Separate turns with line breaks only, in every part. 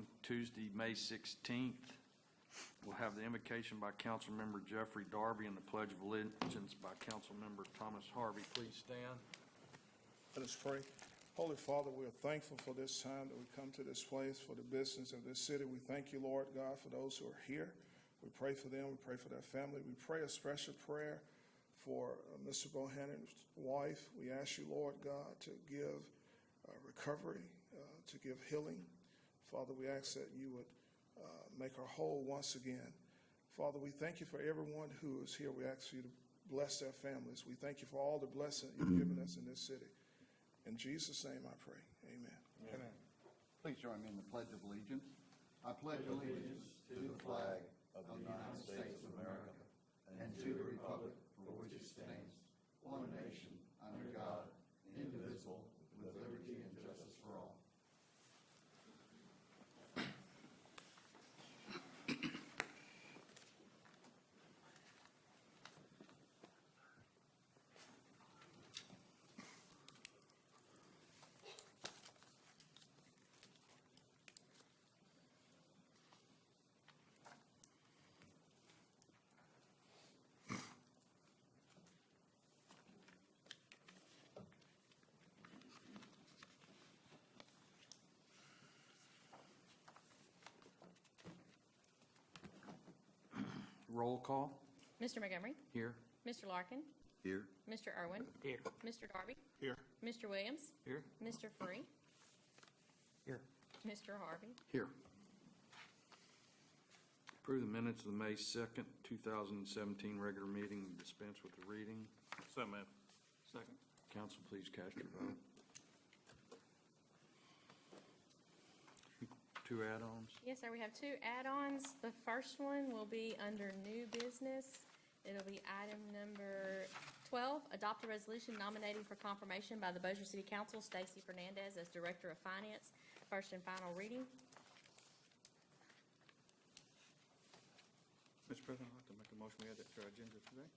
meeting, Tuesday, May 16th. We'll have the invocation by Councilmember Jeffrey Darby and the Pledge of Allegiance by Councilmember Thomas Harvey. Please stand.
Let us pray. Holy Father, we are thankful for this time that we come to this place, for the business of this city. We thank you, Lord God, for those who are here. We pray for them. We pray for their family. We pray a special prayer for Mr. Bohannon's wife. We ask you, Lord God, to give recovery, to give healing. Father, we ask that you would make her whole once again. Father, we thank you for everyone who is here. We ask you to bless their families. We thank you for all the blessings you've given us in this city. In Jesus' name I pray. Amen.
Amen. Please join me in the Pledge of Allegiance. I pledge allegiance to the flag of the United States of America and to the republic for which it stands, one nation, under God, indivisible, with liberty and justice for all.
Roll call.
Mr. Montgomery.
Here.
Mr. Larkin.
Here.
Mr. Irwin.
Here.
Mr. Darby.
Here.
Mr. Williams.
Here.
Mr. Free.
Here.
Mr. Harvey.
Here. Approve the minutes of the May 2nd, 2017 regular meeting and dispense with the reading.
So moved.
Second. Council, please cast your vote. Two add-ons.
Yes, sir. We have two add-ons. The first one will be under new business. It'll be item number 12, adopt a resolution nominating for confirmation by the Bossier City Council Stacy Fernandez as Director of Finance. First and final reading.
Mr. President, I'd like to make a motion we add that to our agenda today.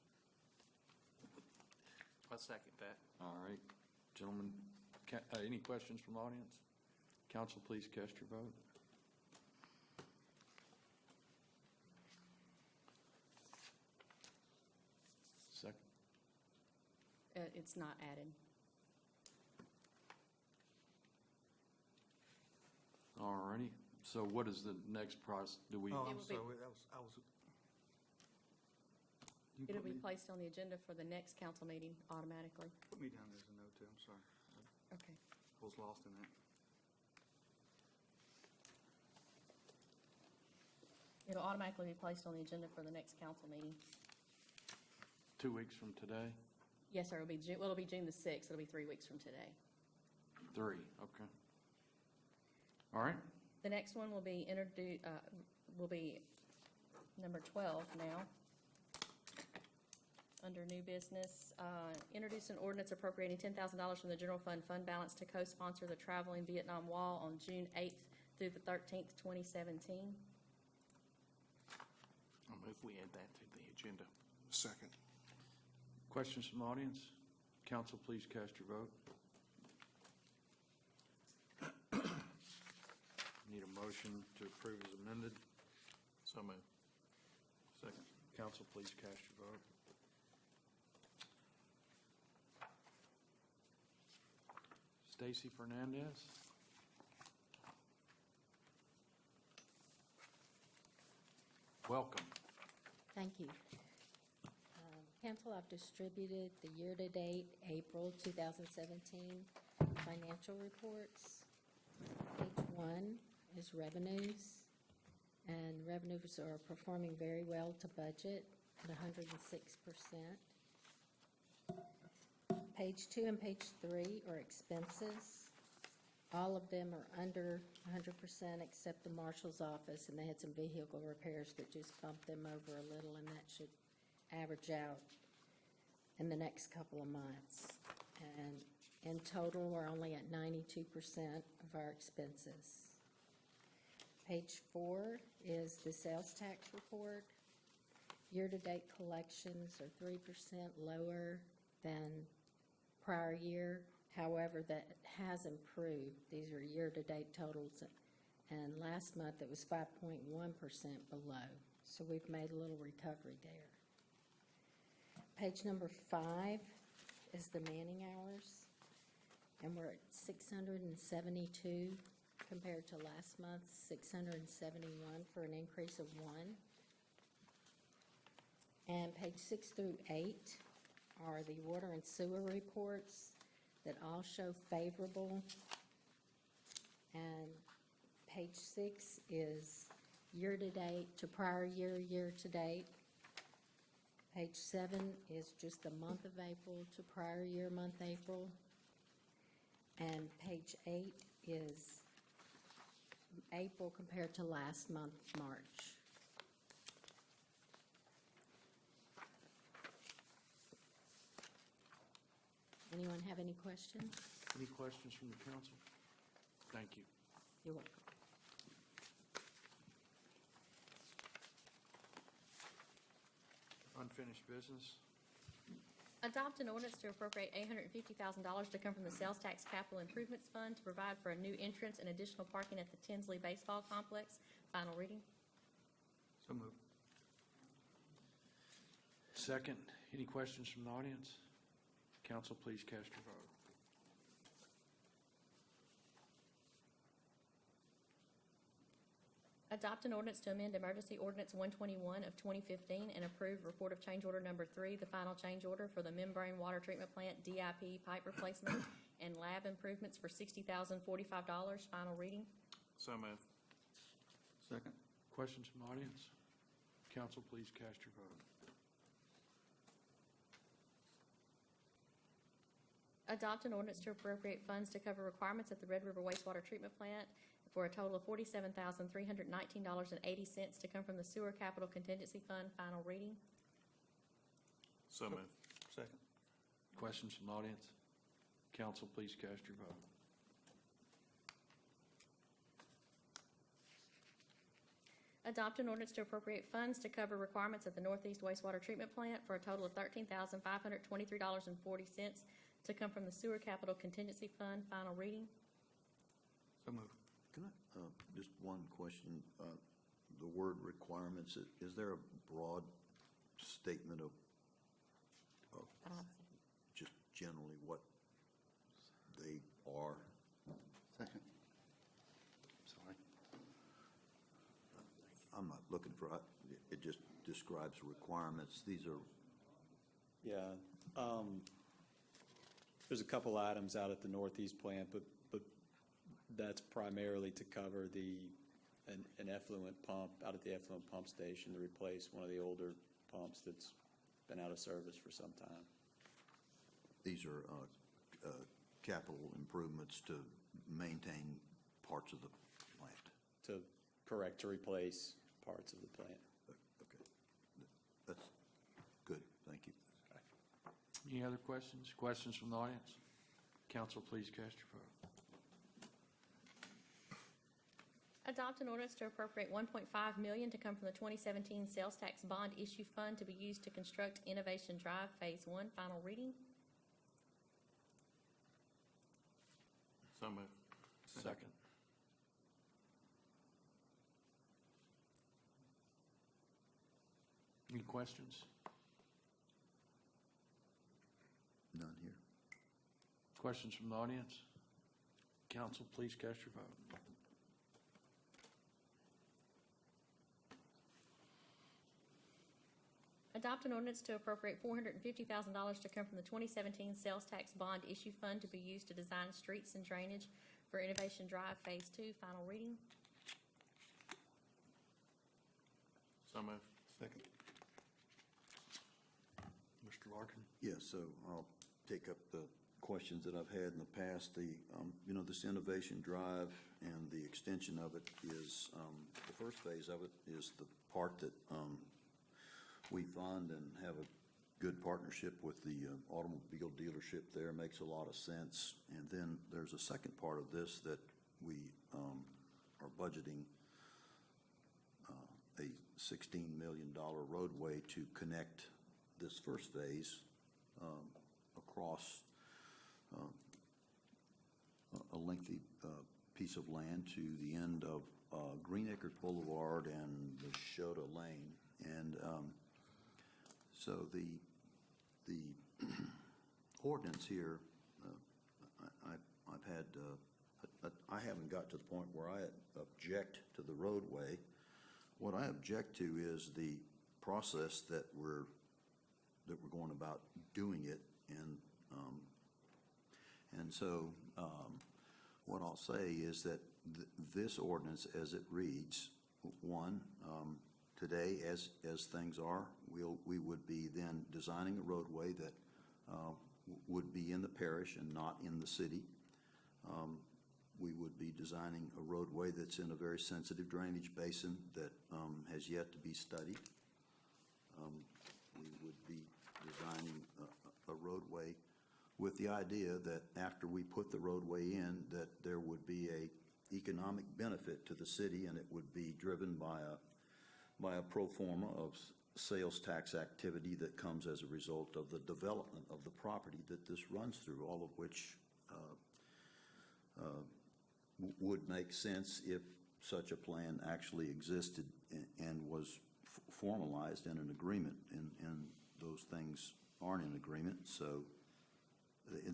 I'll second that.
All right. Gentlemen, any questions from the audience? Council, please cast your vote. Second.
It's not added.
All righty. So what is the next process? Do we?
Oh,
It
I'm
will be-
sorry, you
It'll
put
be
me-
placed on the agenda for the next council meeting automatically.
Put me down as a no too, I'm sorry.
Okay.
I was lost in that.
It'll automatically be placed on the agenda for the next council meeting.
2 weeks from today?
Yes, sir. It'll be June the 6th. It'll be 3 weeks from today.
3, okay. All right.
The next one will be will be number 12 now. Under new business, introduce an ordinance appropriating $10,000 from the general fund balance to co-sponsor the Traveling Vietnam Wall on June 8th through the 13th, 2017.
I'll move we add that to the agenda.
Second.
Questions from the audience? Council, please cast your vote. Need a motion to approve as amended.
So moved. Second.
Council, please cast your vote. Stacy Fernandez. Welcome.
Thank you. Council, I've distributed the year-to-date April 2017 financial reports. Page 1 is revenues, and revenues are performing very well to budget at 106%. Page 2 and page 3 are expenses. All of them are under 100% except the marshal's office, and they had some vehicle repairs that just bumped them over a little, and that should average out in the next couple of months. And in total, we're only at 92% of our expenses. Page 4 is the sales tax report. Year-to-date collections are 3% lower than prior year. However, that has improved. These are year-to-date totals and last month it was 5.1% below. So we've made a little recovery there. Page number 5 is the manning hours, and we're at 672 compared to last month's 671 for an increase of 1. And page 6 through 8 are the water and sewer reports that all show favorable. And page 6 is year-to-date to prior year, year-to-date. Page 7 is just the month of April to prior year month April. And page 8 is April compared to last month, March. Anyone have any questions?
Any questions from the council? Thank you.
You're welcome.
Unfinished business.
Adopt an ordinance to appropriate $850,000 to come from the Sales Tax Capital Improvements Fund to provide for a new entrance and additional parking at the Tinsley Baseball Complex. Final reading.
So moved.
Second, any questions from the audience? Council, please cast your vote.
Adopt an ordinance to amend Emergency Ordinance 121 of 2015 and approve report of change order number 3, the final change order for the membrane water treatment plant DIP pipe replacement and lab improvements for $60,045. Final reading.
So moved. Second.
Questions from the audience? Council, please cast your vote.
Adopt an ordinance to appropriate funds to cover requirements at the Red River wastewater treatment plant for a total of $47,319.80 to come from the Sewer Capital Contingency Fund. Final reading.
So moved. Second.
Questions from the audience? Council, please cast your vote.
Adopt an ordinance to appropriate funds to cover requirements at the Northeast wastewater treatment plant for a total of $13,523.40 to come from the Sewer Capital Contingency Fund. Final reading.
So moved.
Can I, just one question, the word requirements, is there a broad statement of just generally what they are? Second.
Sorry.
I'm not looking for, it just describes requirements. These are,
Yeah, there's a couple items out at the Northeast plant, but that's primarily to cover an effluent pump out at the effluent pump station to replace one of the older pumps that's been out of service for some time.
these are capital improvements to maintain parts of the plant.
To replace parts of the plant.
Okay, that's good, thank you.
Any other questions? Questions from the audience? Council, please cast your vote.
Adopt an ordinance to appropriate $1.5 million to come from the 2017 Sales Tax Bond Issue Fund to be used to construct Innovation Drive Phase 1. Final reading.
So moved.
Second. Any questions?
None here.
Questions from the audience? Council, please cast your vote.
Adopt an ordinance to appropriate $450,000 to come from the 2017 Sales Tax Bond Issue Fund to be used to design streets and drainage for Innovation Drive Phase 2. Final reading.
So moved.
Second.
Mr. Larkin?
Yes, so I'll take up the questions that I've had in the past. This Innovation Drive and the extension of it is, the first phase of it is the part that we fund and have a good partnership with the automobile dealership there. Makes a lot of sense. And then there's a second part of this that we are budgeting a $16 million roadway to connect this first phase across a lengthy
piece of land to the end of Green Acres Boulevard and the Shota Lane. And so the ordinance here, I've had, I haven't got to the point where I object to the roadway. What I object to is the process that we're going about doing it, and so what I'll say is that this ordinance, as it reads, one, today, as things are, we would be then designing a roadway that would be in the parish and not in the city. We would be designing a roadway that's in a very sensitive drainage basin that has yet to be studied. We would be designing a roadway with the idea that after we put the roadway in, that there would be a economic benefit to the city, and it would be driven by a pro forma of sales tax activity that comes as a result of the development of the property that this runs through, all of which would make sense if such a plan actually existed and was formalized in an agreement, and those things aren't in agreement, so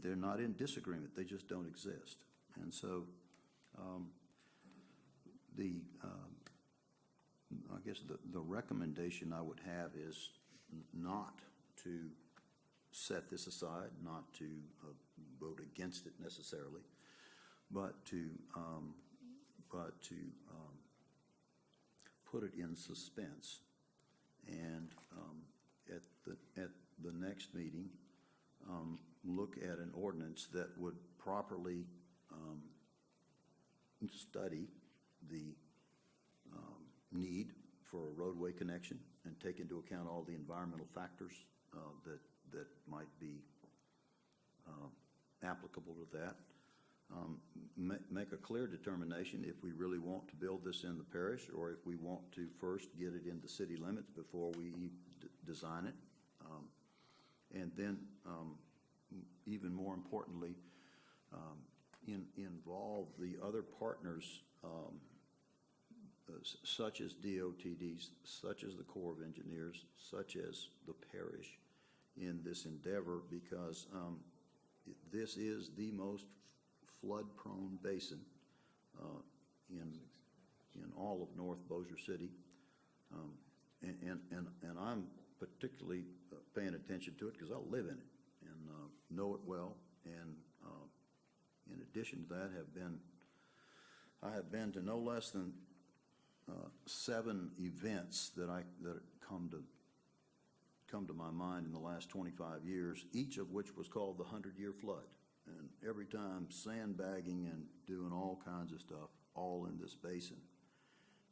they're not in disagreement, they just don't exist. And so I guess the recommendation I would have is not to set this aside, not to vote against it necessarily, but to put it in suspense, and at the next meeting, look at an ordinance that would properly study the need for a roadway connection and take into account all the environmental factors that might be applicable to that. Make a clear determination if we really want to build this in the parish, or if we want to first get it into city limits before we design it. And then, even more importantly, involve the other partners, such as DOTDs, such as the Corps of Engineers, such as the parish, in this endeavor, because this is the most flood-prone basin in all of North Bossier City, and I'm particularly paying attention to it because I live in it and know it well. And in addition to that, I have been to no less than 7 events that come to my mind in the last 25 years, each of which was called the 100-Year Flood. And every time sandbagging and doing all kinds of stuff, all in this basin.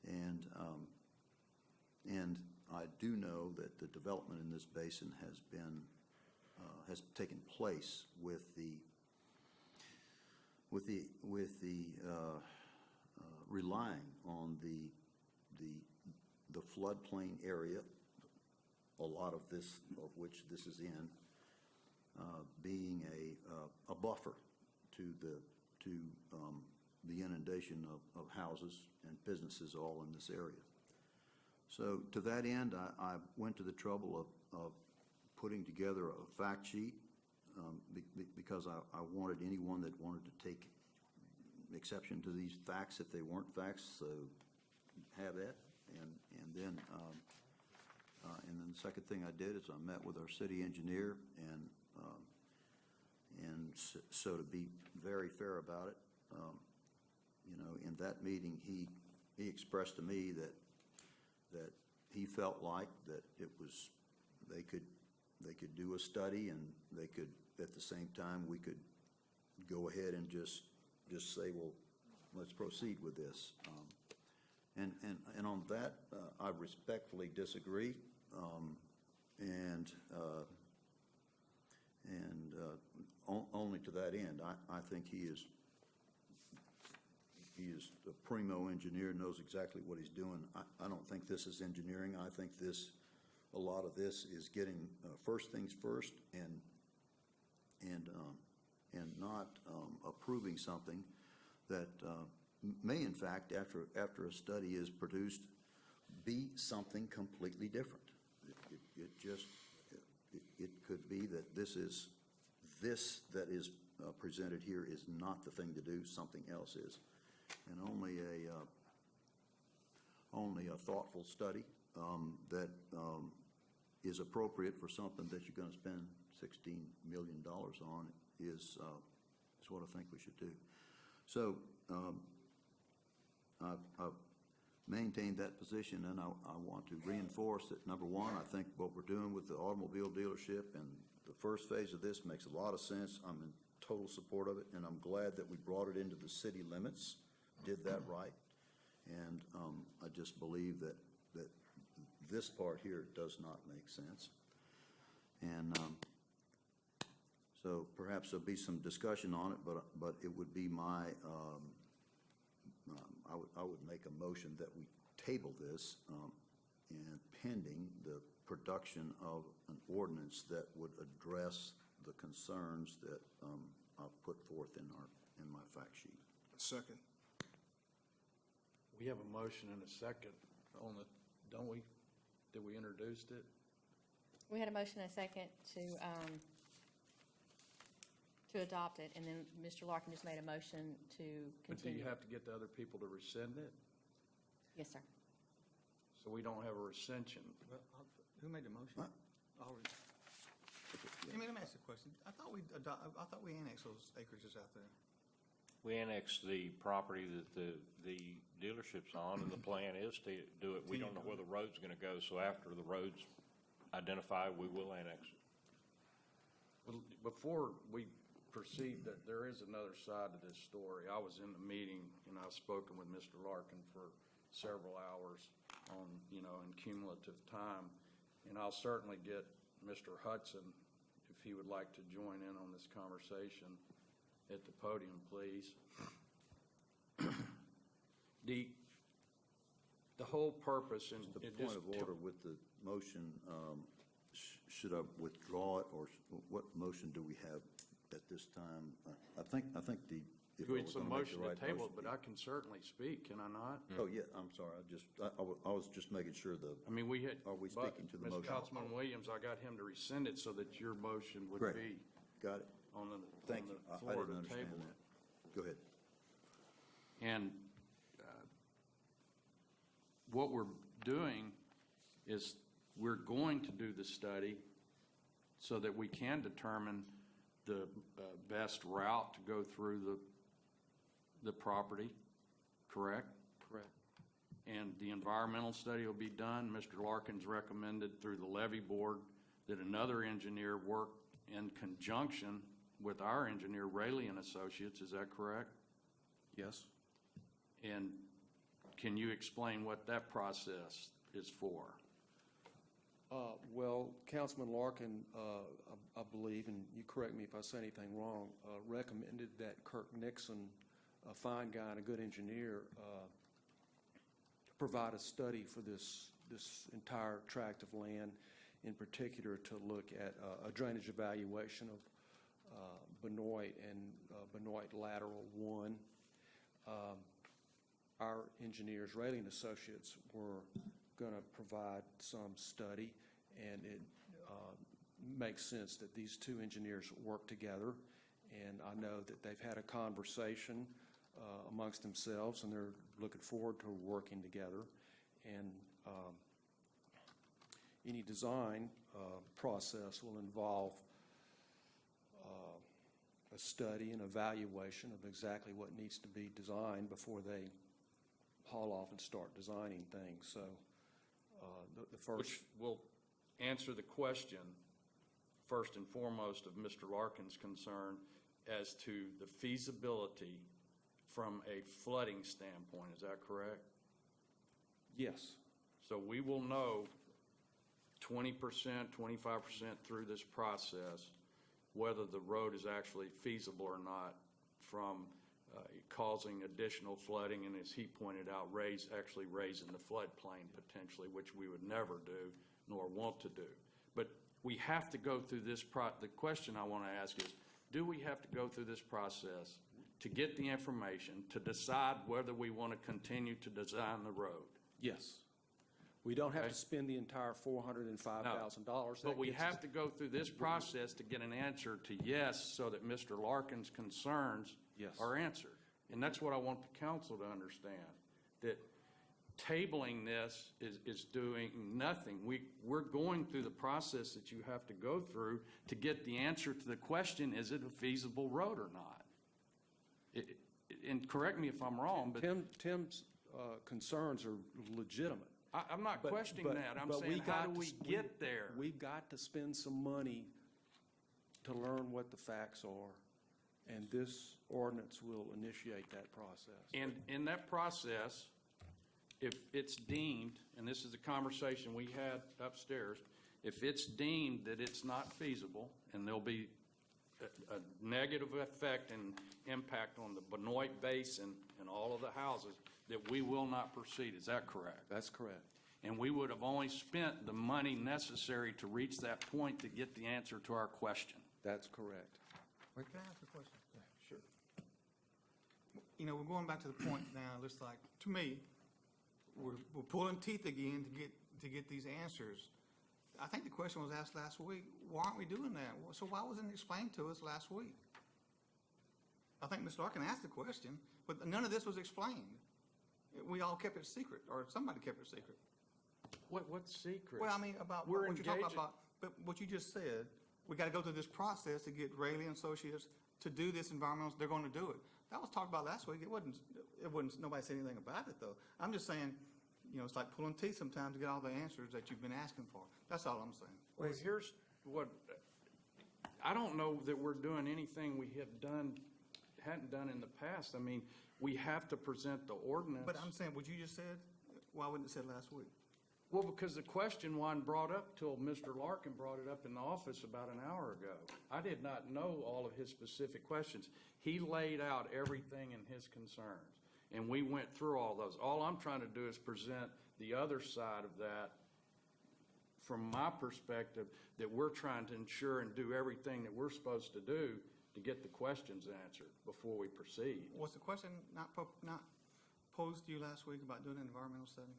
And I do know that the development in this basin has taken place with the relying on the floodplain area, a lot of which this is in, being a buffer to the inundation of houses and businesses all in this area. So to that end, I went to the trouble of putting together a fact sheet because I wanted anyone that wanted to take exception to these facts, if they weren't facts, so have it. And then the second thing I did is I met with our city engineer, and so to be very fair about it, in that meeting, he expressed to me that he felt like that they could do a study, and they could, at the same time, we could go ahead and just say, well, let's proceed with this. And on that, I respectfully disagree, only to that end. I think he is a primo engineer, knows exactly what he's doing. I don't think this is engineering. I think a lot of this is getting first things first, and not approving something that may in fact, after a study is produced, be something completely different. It could be that this that is presented here is not the thing to do, something else is. And only a thoughtful study that is appropriate for something that you're going to spend $16 million on is what I think we should do. So I've maintained that position, and I want to reinforce that, number one, I think what we're doing with the automobile dealership and the first phase of this makes a lot of sense. I'm in total support of it, and I'm glad that we brought it into the city limits, did that right. And I just believe that this part here does not make sense. And so perhaps there'll be some discussion on it, but it would be my, I would make a motion that we table this and pending the production of an ordinance that would address the concerns that I've put forth in my fact sheet.
Second.
We have a motion and a second on the, don't we? Did we introduce it?
We had a motion and a second to adopt it, and then Mr. Larkin just made a motion to
But do you
continue.
have to get the other people to rescind it?
Yes, sir.
So we don't have a rescension.
Well, who made the motion?
What?
Already. Let me ask you a question. I thought we annexed those acreages out there.
We annexed the property that the dealership's on, and the plan is to do it. We don't know where the road's going to go, so after the road's identified, we will annex it.
Well, before we proceed, that there is another side to this story. I was in the meeting, and I've spoken with Mr. Larkin for several hours on, in cumulative time, and I'll certainly get Mr. Hudson, if he would like to join in on this conversation at the podium, please. The whole purpose, and
The
it
point
just
of order with the motion, should I withdraw it, or what motion do we have at this time? I think if I
it's
were
a
gonna make the
motion to
right
table,
motion-
but I can certainly speak, can I not?
Oh, yeah, I'm sorry, I was just making sure
I mean, we had.
Are we
but
speaking to the
Mr.
motion?
Councilman Williams, I got him to rescind it so that your motion would
Great.
be
got it?
on the
Thank you. I
floor
didn't
to
understand
table it.
that. Go ahead.
And what we're doing is we're going to do the study so that we can determine the best route to go through the property, correct?
Correct.
And the environmental study will be done. Mr. Larkin's recommended through the levy board that another engineer work in conjunction with our engineer, Rayleigh and Associates, is that correct?
Yes.
And can you explain what that process is for?
Well, Councilman Larkin, I believe, and you correct me if I say anything wrong, recommended that Kirk Nixon, a fine guy and a good engineer, provide a study for this entire tract of land, in particular to look at a drainage evaluation of Benoit and Benoit Lateral 1. Our engineers, Rayleigh and Associates, were going to provide some study, and it makes sense that these two engineers work together. And I know that they've had a conversation amongst themselves, and they're looking forward to working together. And any design process will involve a study and evaluation of exactly what needs to be designed before they haul off and start designing things. So the first...
Which will answer the question, first and foremost, of Mr. Larkin's concern as to the feasibility from a flooding standpoint. Is that correct?
Yes.
So we will know 20%, 25% through this process whether the road is actually feasible or not from causing additional flooding, and as he pointed out, actually raising the floodplain potentially, which we would never do nor want to do. But we have to go through this the question I want to ask is, do we have to go through this process to get the information, to decide whether we want to continue to design the road.
Yes. We don't have
Okay.
to spend the entire $405,000.
But we have to go through this process to get an answer to yes, so that Mr. Larkin's concerns
Yes.
are answered. And that's what I want the council to understand, that tabling this is doing nothing. We're going through the process that you have to go through to get the answer to the question, is it a feasible road or not? And correct me if I'm wrong, but
Tim's concerns are legitimate.
I'm not
But-
questioning
but-
that. I'm
but we
saying, how
got
do
to
we
s-
get there?
We've got to spend some money to learn what the facts are, and this ordinance will initiate that process.
And in that process, if it's deemed, and this is a conversation we had upstairs, if it's deemed that it's not feasible, and there'll be a negative effect and impact on the Benoit Basin and all of the houses, that we will not proceed. Is that correct?
That's correct.
And we would have only spent the money necessary to reach that point to get the answer to our question.
That's correct.
Wait, can I ask a question? Sure. You know, we're going back to the point now, it looks like, to me, we're pulling teeth again to get these answers. I think the question was asked last week, why aren't we doing that? So why wasn't it explained to us last week? I think Mr. Larkin asked the question, but none of this was explained. We all kept it secret, or somebody kept it secret.
What's secret?
Well, I mean, about
We're
what you're talking
engaging-
about, but what you just said, we got to go through this process to get Rayleigh and Associates to do this environmental, they're going to do it. That was talked about last week. It wasn't, nobody said anything about it, though. I'm just saying, you know, it's like pulling teeth sometimes to get all the answers that you've been asking for. That's all I'm saying.
Well, here's what, I don't know that we're doing anything we hadn't done in the past. I mean, we have to present the ordinance.
But I'm saying, what you just said, why wasn't it said last week?
Well, because the question wasn't brought up till Mr. Larkin brought it up in the office about an hour ago. I did not know all of his specific questions. He laid out everything in his concerns, and we went through all those. All I'm trying to do is present the other side of that from my perspective, that we're trying to ensure and do everything that we're supposed to do to get the questions answered before we proceed.
Was the question not posed to you last week about doing an environmental study?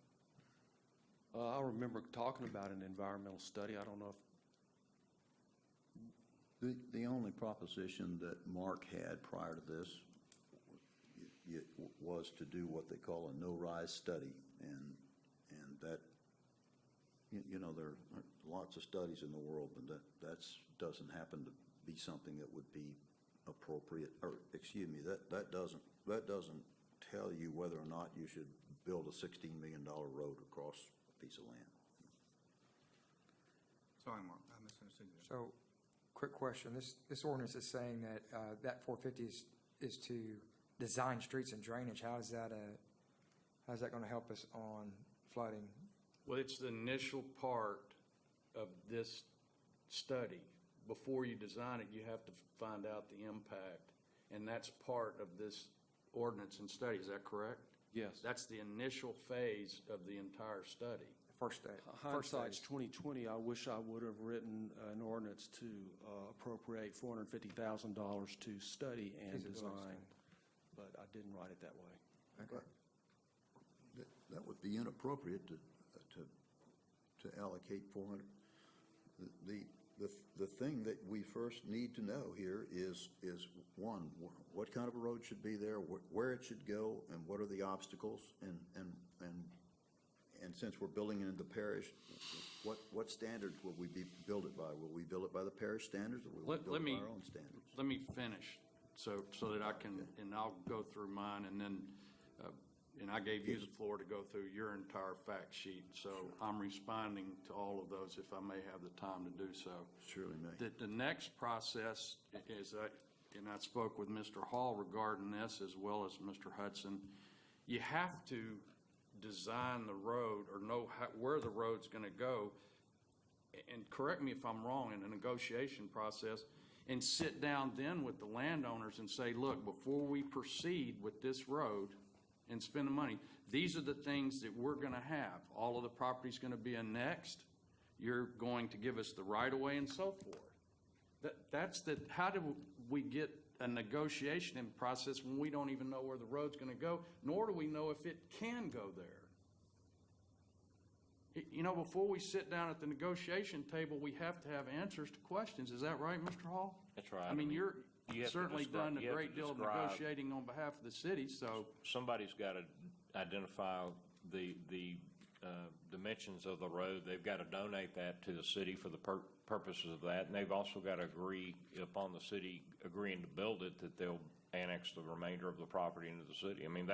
I remember talking about an environmental study. I don't know if
The only proposition that Mark had prior to this was to do what they call a no-rise study, and that, you know, there are lots of studies in the world, but that doesn't happen to be something that would be appropriate, or, excuse me, that doesn't tell you whether or not you should build a $16 million road across a piece of land.
Sorry, Mark, I misunderstood you.
So, quick question. This ordinance is saying that that 450 is to design streets and drainage. How's that going to help us on flooding?
Well, it's the initial part of this study. Before you design it, you have to find out the impact, and that's part of this ordinance and study. Is that correct?
yes.
That's the initial phase of the entire study.
First day.
Hindsight's 20/20. I wish I would have written an ordinance to appropriate $450,000 to study and
Feasibility
design,
study.
but I didn't write it that way.
Okay.
That would be inappropriate to allocate 400. The thing that we first need to know here is one, what kind of a road should be there, where it should go, and what are the obstacles, and since we're building it in the parish, what standards will we build it by? Will we build it by the parish standards, or will we build it by our own standards?
Let me finish so that I can, and I'll go through mine, and then, and I gave you the floor to go through your entire fact sheet. So I'm responding to all of those if I may have the time to do so.
Surely may.
The next process is, and I spoke with Mr. Hall regarding this as well as Mr. Hudson, you have to design the road or know where the road's going to go, and correct me if I'm wrong, in the negotiation process, and sit down then with the landowners and say, look, before we proceed with this road and spend the money, these are the things that we're going to have. All of the property's going to be annexed. You're going to give us the right-of-way and so forth. That's how do we get a negotiation in process when we don't even know where the road's gonna go, nor do we know if it can go there. You know, before we sit down at the negotiation table, we have to have answers to questions. Is that right, Mr. Hall?
That's right.
I mean,
you have
you've
to
certainly
describe-
done a
you have to
great deal of
describe-
negotiating on behalf of the city, so.
Somebody's got to identify the dimensions of the road. They've got to donate that to the city for the purposes of that, and they've also got to agree, upon the city agreeing to build it, that they'll annex the remainder of the property into the city. I mean,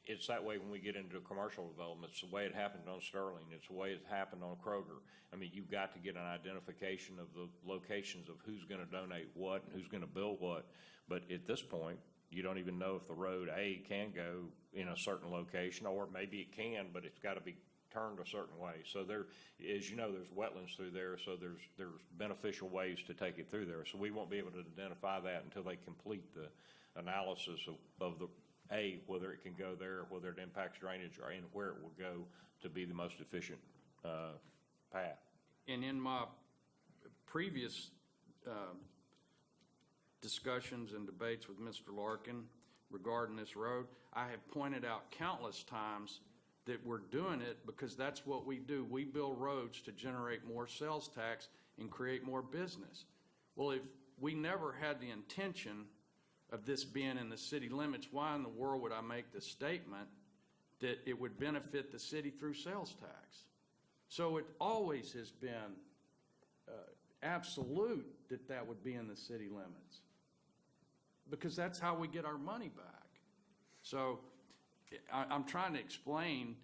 it's that way when we get into commercial development. It's the way it happened on Sterling. It's the way it happened on Kroger. I mean, you've got to get an identification of the locations of who's going to donate what and who's going to build what. But at this point, you don't even know if the road A can go in a certain location, or maybe it can, but it's got to be turned a certain way. So there, as you know, there's wetlands through there, so there's beneficial ways to take it through there. So we won't be able to identify that until they complete the analysis of the A, whether it can go there, whether it impacts drainage, or and where it will go to be the most efficient path.
And in my previous discussions and debates with Mr. Larkin regarding this road, I have pointed out countless times that we're doing it because that's what we do. We build roads to generate more sales tax and create more business. Well, if we never had the intention of this being in the city limits, why in the world would I make the statement that it would benefit the city through sales tax? So it always has been absolute that that would be in the city limits, because that's how we get our money back. So I'm trying to explain,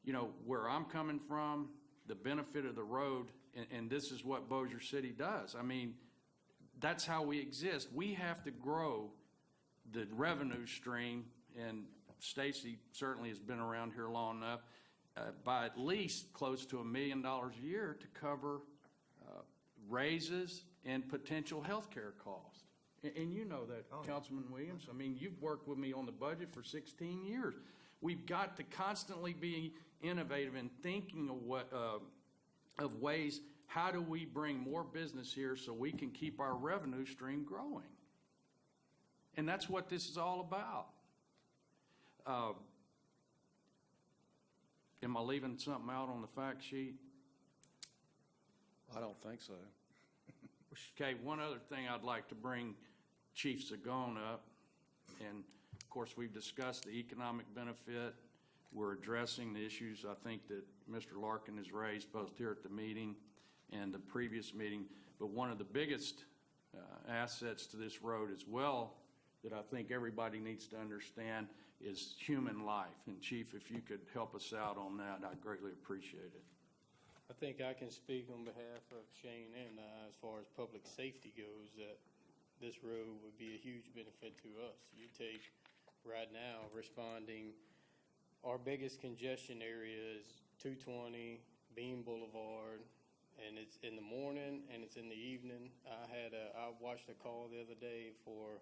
you know, where I'm coming from, the benefit of the road, and this is what Bossier City does. I mean, that's how we exist. We have to grow the revenue stream, and Stacy certainly has been around here long enough, by at least close to $1 million a year to cover raises and potential health care costs. And you know that, Councilman Williams. I mean, you've worked with me on the budget for 16 years. We've got to constantly be innovative and thinking of ways, how do we bring more business here so we can keep our revenue stream growing? And that's what this is all about. Am I leaving something out on the fact sheet?
I don't think so.
Okay, one other thing I'd like to bring Chief Sagone up, and of course we've discussed the economic benefit. We're addressing the issues I think that Mr. Larkin has raised both here at the meeting and the previous meeting. But one of the biggest assets to this road as well that I think everybody needs to understand is human life. And Chief, if you could help us out on that, I'd greatly appreciate it.
I think I can speak on behalf of Shane and I, as far as public safety goes, that this road would be a huge benefit to us. You take right now responding, our biggest congestion area is 220 Bean Boulevard, and it's in the morning and it's in the evening. I watched a call the other day for,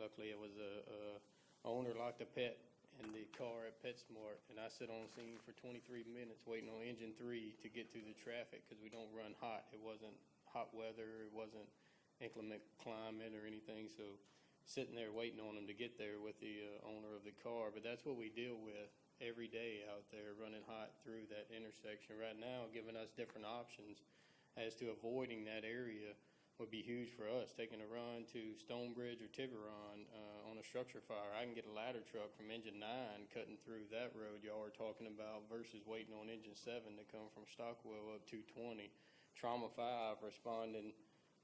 luckily it was a owner locked a pet in the car at PetSmart, and I sit on scene for 23 minutes waiting on engine 3 to get through the traffic because we don't run hot. It wasn't hot weather, it wasn't inclement climate or anything, so sitting there waiting on them to get there with the owner of the car. But that's what we deal with every day out there, running hot through that intersection. Right now, giving us different options as to avoiding that area would be huge for us. Taking a run to Stonebridge or Tiburon on a structure fire, I can get a ladder truck from engine 9 cutting through that road y'all are talking about versus waiting on engine 7 to come from Stockwell up 220. Trauma 5 responding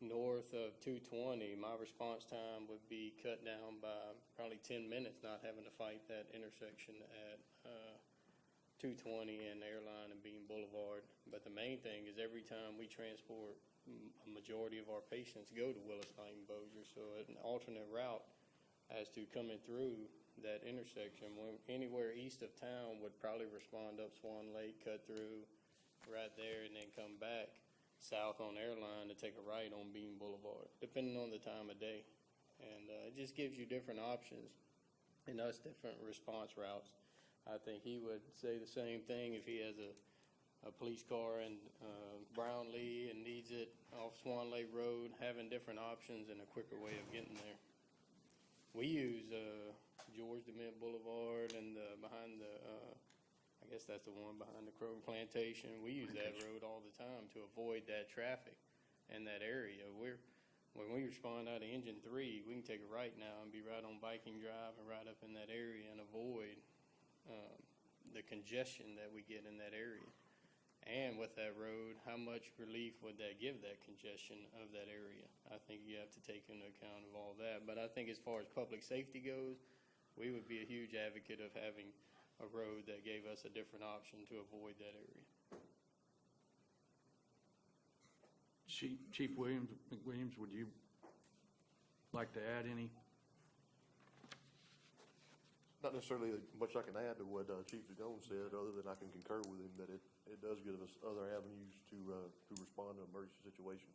north of 220, my response time would be cut down by probably 10 minutes not having to fight that intersection at 220 and Airline and Bean Boulevard. But the main thing is every time we transport, a majority of our patients go to Willis Knight and Bossier, so an alternate route as to coming through that intersection, anywhere east of town would probably respond up Swan Lake, cut through right there, and then come back south on Airline to take a right on Bean Boulevard, depending on the time of day. And it just gives you different options and us different response routes. I think he would say the same thing if he has a a police car in Brownlee and needs it off Swan Lake Road, having different options and a quicker way of getting there. We use George DeMint Boulevard and behind the, I guess that's the one behind the Kroger Plantation. We use that road all the time to avoid that traffic in that area. When we respond out of Engine 3, we can take a right now and be right on Viking Drive and right up in that area and avoid the congestion that we get in that area. And with that road, how much relief would that give that congestion of that area? I think you have to take into account of all that. But I think as far as public safety goes, we would be a huge advocate of having a road that gave us a different option to avoid that area.
Chief McWilliams, would you like to add any?
Not necessarily much I can add to what Chief Jones said, other than I can concur with him that it does give us other avenues to respond to emergency situations.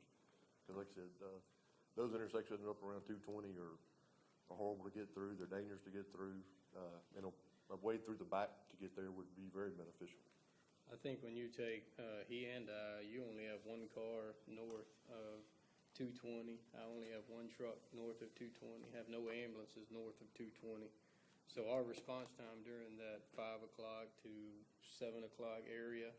Because like I said, those intersections up around 220 are horrible to get through. They're dangerous to get through. And a way through the back to get there would be very beneficial.
I think when you take he and I, you only have one car north of 220. I only have one truck north of 220. Have no ambulances north of 220. So our response time during that 5 o'clock to 7 o'clock area,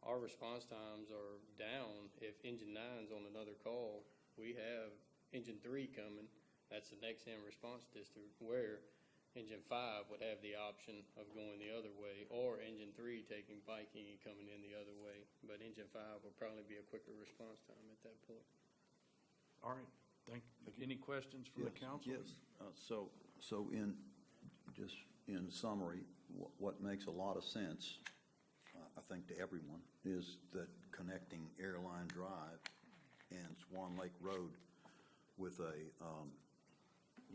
our response times are down. If Engine 9's on another call, we have Engine 3 coming. That's the next hand response district where Engine 5 would have the option of going the other way, or Engine 3 taking Viking and coming in the other way. But Engine 5 would probably be a quicker response time at that point.
All right, thank you. Any questions from the council?
Yes, so in summary, what makes a lot of sense, I think to everyone, is that connecting Airline Drive and Swan Lake Road with a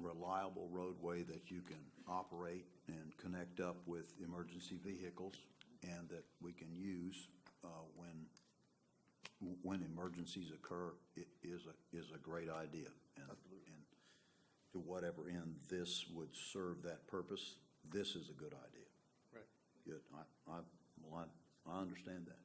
reliable roadway that you can operate and connect up with emergency vehicles, and that we can use when emergencies occur, it is a great idea. And to whatever end this would serve that purpose, this is a good idea.
Right.
Good. I understand that.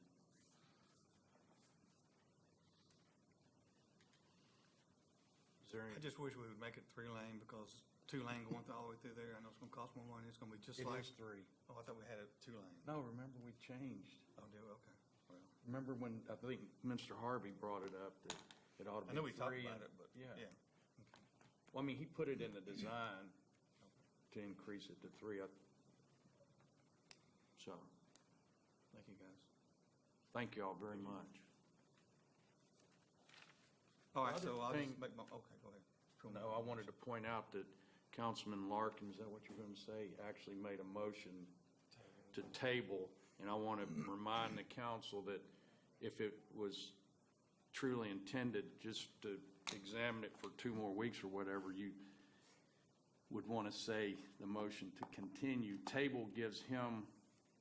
Is there any?
I just wish we would make it 3-lane, because 2-lane going all the way through there, I know it's gonna cost more money, it's gonna be just like.
It is 3.
Oh, I thought we had it 2-lane.
No, remember we changed.
Oh, do we? Okay, well,
Remember when, I think Mr. Harvey brought it up, that it ought to
I
be 3.
know we talked about
and-
it, but,
Yeah.
yeah.
Well, I mean, he put it in the design to increase it to 3. So,
Thank you, guys.
thank you all very much.
All right,
Other
so I'll
thing-
just make my, okay, go ahead. Cool.
No, I wanted to point out that Councilman Larkin, is that what you're going to say, actually made a motion to table, and I want to remind the council that if it was truly intended just to examine it for 2 more weeks or whatever, you would want to say the motion to continue. Table gives him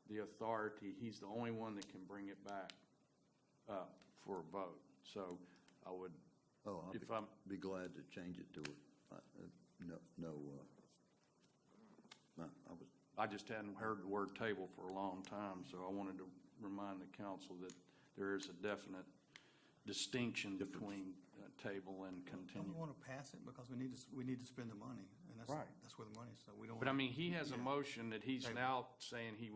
the authority. He's the only one that can bring it back up for a vote. So I would,
Oh,
if I'm,
be glad to change it to
I just hadn't heard the word table for a long time, so I wanted to remind the council that there is a definite distinction between table and
Don't
continue.
we want to pass it, because we need to spend the money, and
Right.
that's where the money is, so we don't.
But I mean, he has a
Yeah.
motion that he's
Table.
now saying he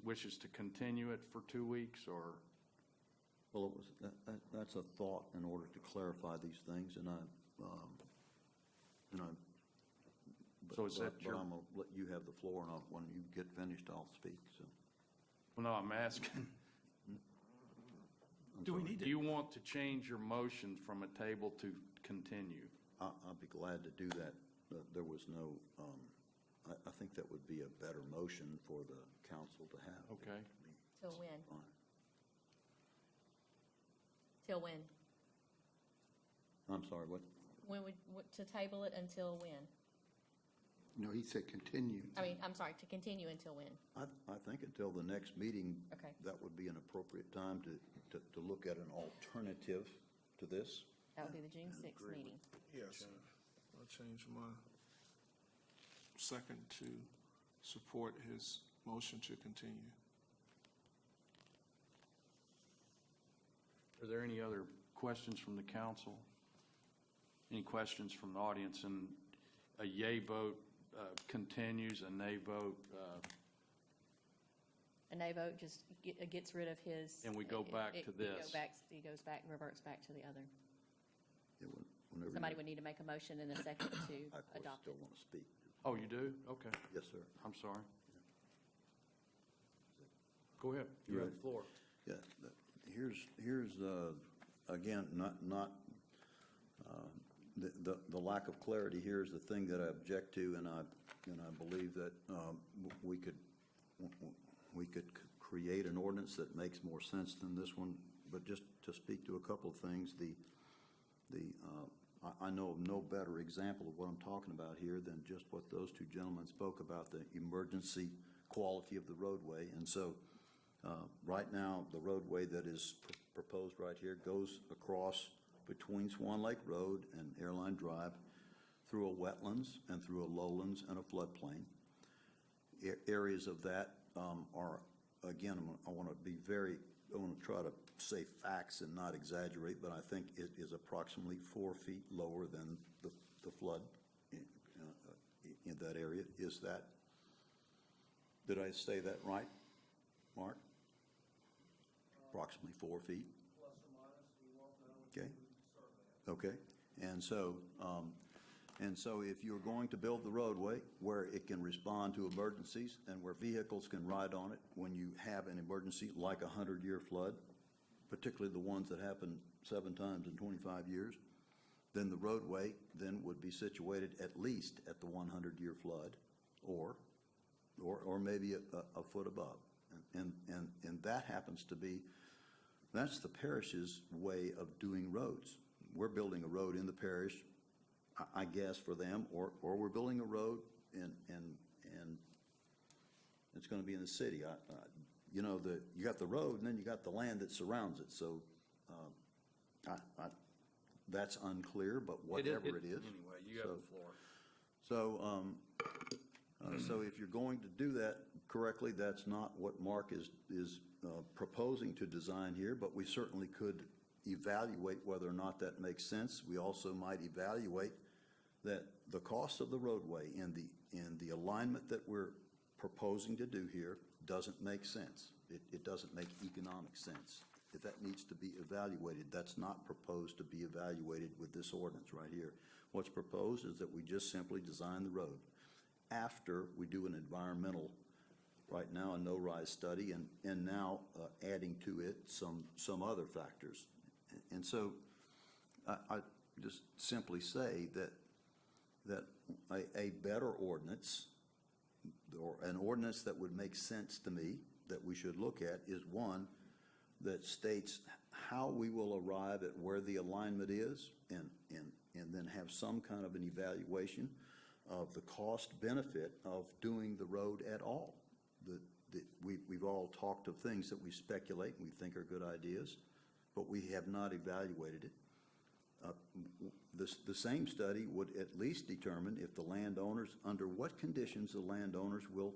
wishes to continue it for 2 weeks, or,
well, that's a thought in order to clarify these things, and
So is that
but
your-
I'm gonna let you have the floor, and when you get finished, I'll speak, so.
well, no, I'm asking,
I'm
Do we
sorry.
need
do
to,
you want to change your motion from a table to continue?
I'll be glad to do that. There was no, I think that would be a better motion for the council to have.
Okay.
Till when?
Fine.
Till when?
I'm sorry, what?
To table it until when?
No, he said continue.
I mean, I'm sorry, to continue until when?
I think until the next meeting.
Okay.
That would be an appropriate time to look at an alternative to this.
That would be the June 6th meeting.
Yes, I'll change my second to support his motion to continue.
Are there any other questions from the council? Any questions from the audience? And a yay vote continues, a nay vote,
A nay vote just gets rid of his.
And we go back to this.
He goes back and reverts back to the other.
Yeah, whenever
Somebody
you-
would need to make a motion in a second to
I, of course,
adopt
still
it.
want to speak.
oh, you do? Okay,
Yes, sir.
I'm sorry. Go ahead, you have the floor.
Yeah, here's, again, not, the lack of clarity here is the thing that I object to, and I believe that we could create an ordinance that makes more sense than this one. But just to speak to a couple of things, I know of no better example of what I'm talking about here than just what those two gentlemen spoke about, the emergency quality of the roadway. And so, right now, the roadway that is proposed right here goes across between Swan Lake Road and Airline Drive through a wetlands and through a lowlands and a floodplain. Areas of that are, again, I want to try to say facts and not exaggerate, but I think it is approximately 4 feet lower than the flood in that area. Is that, did I say that right, Mark? Approximately 4 feet? Plus or minus, we won't know. Okay. Okay, and so if you're going to build the roadway where it can respond to emergencies and where vehicles can ride on it when you have an emergency like a 100-year flood, particularly the ones that happen 7 times in 25 years, then the roadway then would be situated at least at the 100-year flood, or maybe a foot above, and that happens to be, that's the parish's way of doing roads. We're building a road in the parish, I guess, for them, or we're building a road and it's going to be in the city. You got the road and then you got the land that surrounds it. So that's unclear, but whatever it is.
Anyway, you have the floor.
So if you're going to do that correctly, that's not what Mark is proposing to design here, but we certainly could evaluate whether or not that makes sense. We also might evaluate that the cost of the roadway and the alignment that we're proposing to do here doesn't make sense. It doesn't make economic sense. If that needs to be evaluated, that's not proposed to be evaluated with this ordinance right here. What's proposed is that we just simply design the road after we do an environmental, right now, a no-rise study, and now adding to it some other factors. And so I just simply say that a better ordinance, or an ordinance that would make sense to me that we should look at, is one that states how we will arrive at where the alignment is, and then have some kind of an evaluation of the cost benefit of doing the road at all. We've all talked of things that we speculate and we think are good ideas, but we have not evaluated it. The same study would at least determine if the landowners, under what conditions the landowners will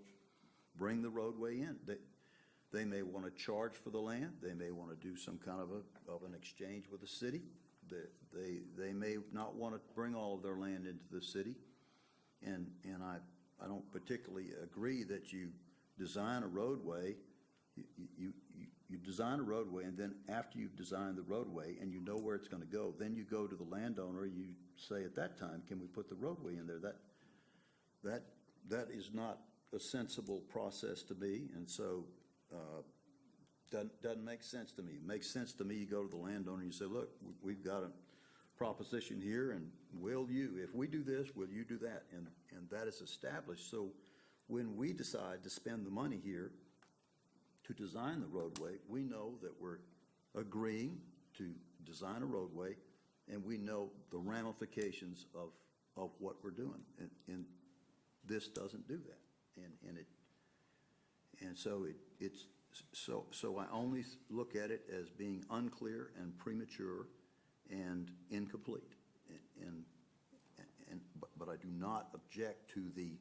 bring the roadway in. They may want to charge for the land. They may want to do some kind of an exchange with the city. They may not want to bring all of their land into the city. And I don't particularly agree that you design a roadway, you design a roadway, and then after you've designed the roadway and you know where it's going to go, then you go to the landowner, you say at that time, can we put the roadway in there? That is not a sensible process to me, and so doesn't make sense to me. It makes sense to me, you go to the landowner and you say, look, we've got a proposition here, and if we do this, will you do that? And that is established. So when we decide to spend the money here to design the roadway, we know that we're agreeing to design a roadway, and we know the ramifications of what we're doing. And this doesn't do that. So I only look at it as being unclear and premature and incomplete. But I do not object to the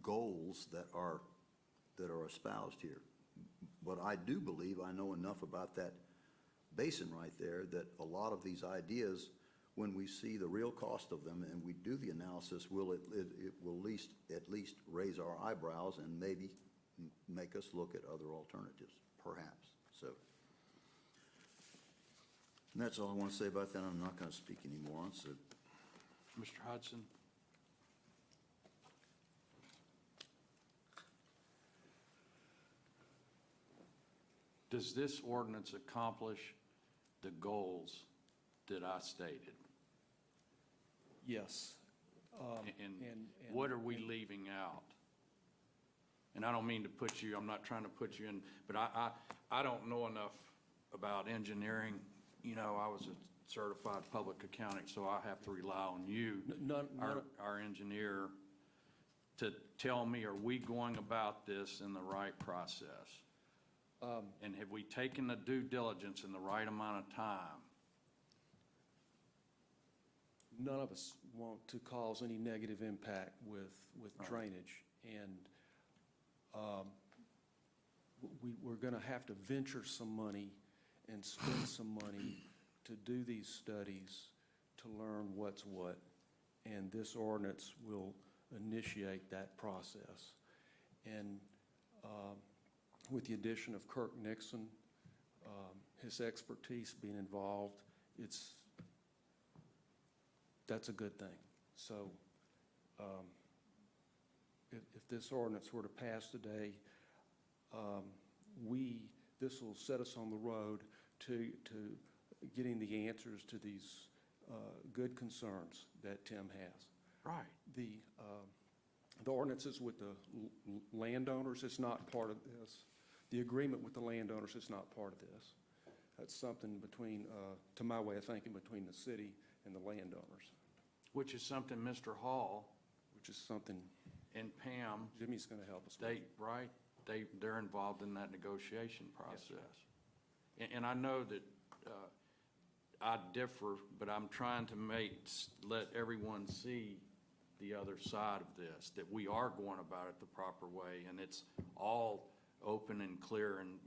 goals that are espoused here. But I do believe I know enough about basin right there, that a lot of these ideas, when we see the real cost of them and we do the analysis, it will at least raise our eyebrows and maybe make us look at other alternatives, perhaps. So, and that's all I want to say about that. I'm not going to speak anymore on it.
Mr. Hudson? Does this ordinance accomplish the goals that I stated?
Yes.
And what are we leaving out? And I don't mean to put you, I'm not trying to put you in, but I don't know enough about engineering. You know, I was a certified public accountant, so I have to rely on you, our engineer, to tell me, are we going about this in the right process? And have we taken the due diligence in the right amount of time?
None of us want to cause any negative impact with drainage. And we're going to have to venture some money and spend some money to do these studies to learn what's what. And this ordinance will initiate that process. And with the addition of Kirk Nixon, his expertise being involved, that's a good thing. So if this ordinance were to pass today, this will set us on the road to getting the answers to these good concerns that Tim has.
Right.
The ordinances with the landowners is not part of this. The agreement with the landowners is not part of this. That's something between, to my way of thinking, between the city and the landowners.
Which is something Mr. Hall
Which is something
and Pam,
Jimmy's going to help us with.
they're involved in that negotiation process. And I know that I differ, but I'm trying to let everyone see the other side of this, that we are going about it the proper way, and it's all open and clear, and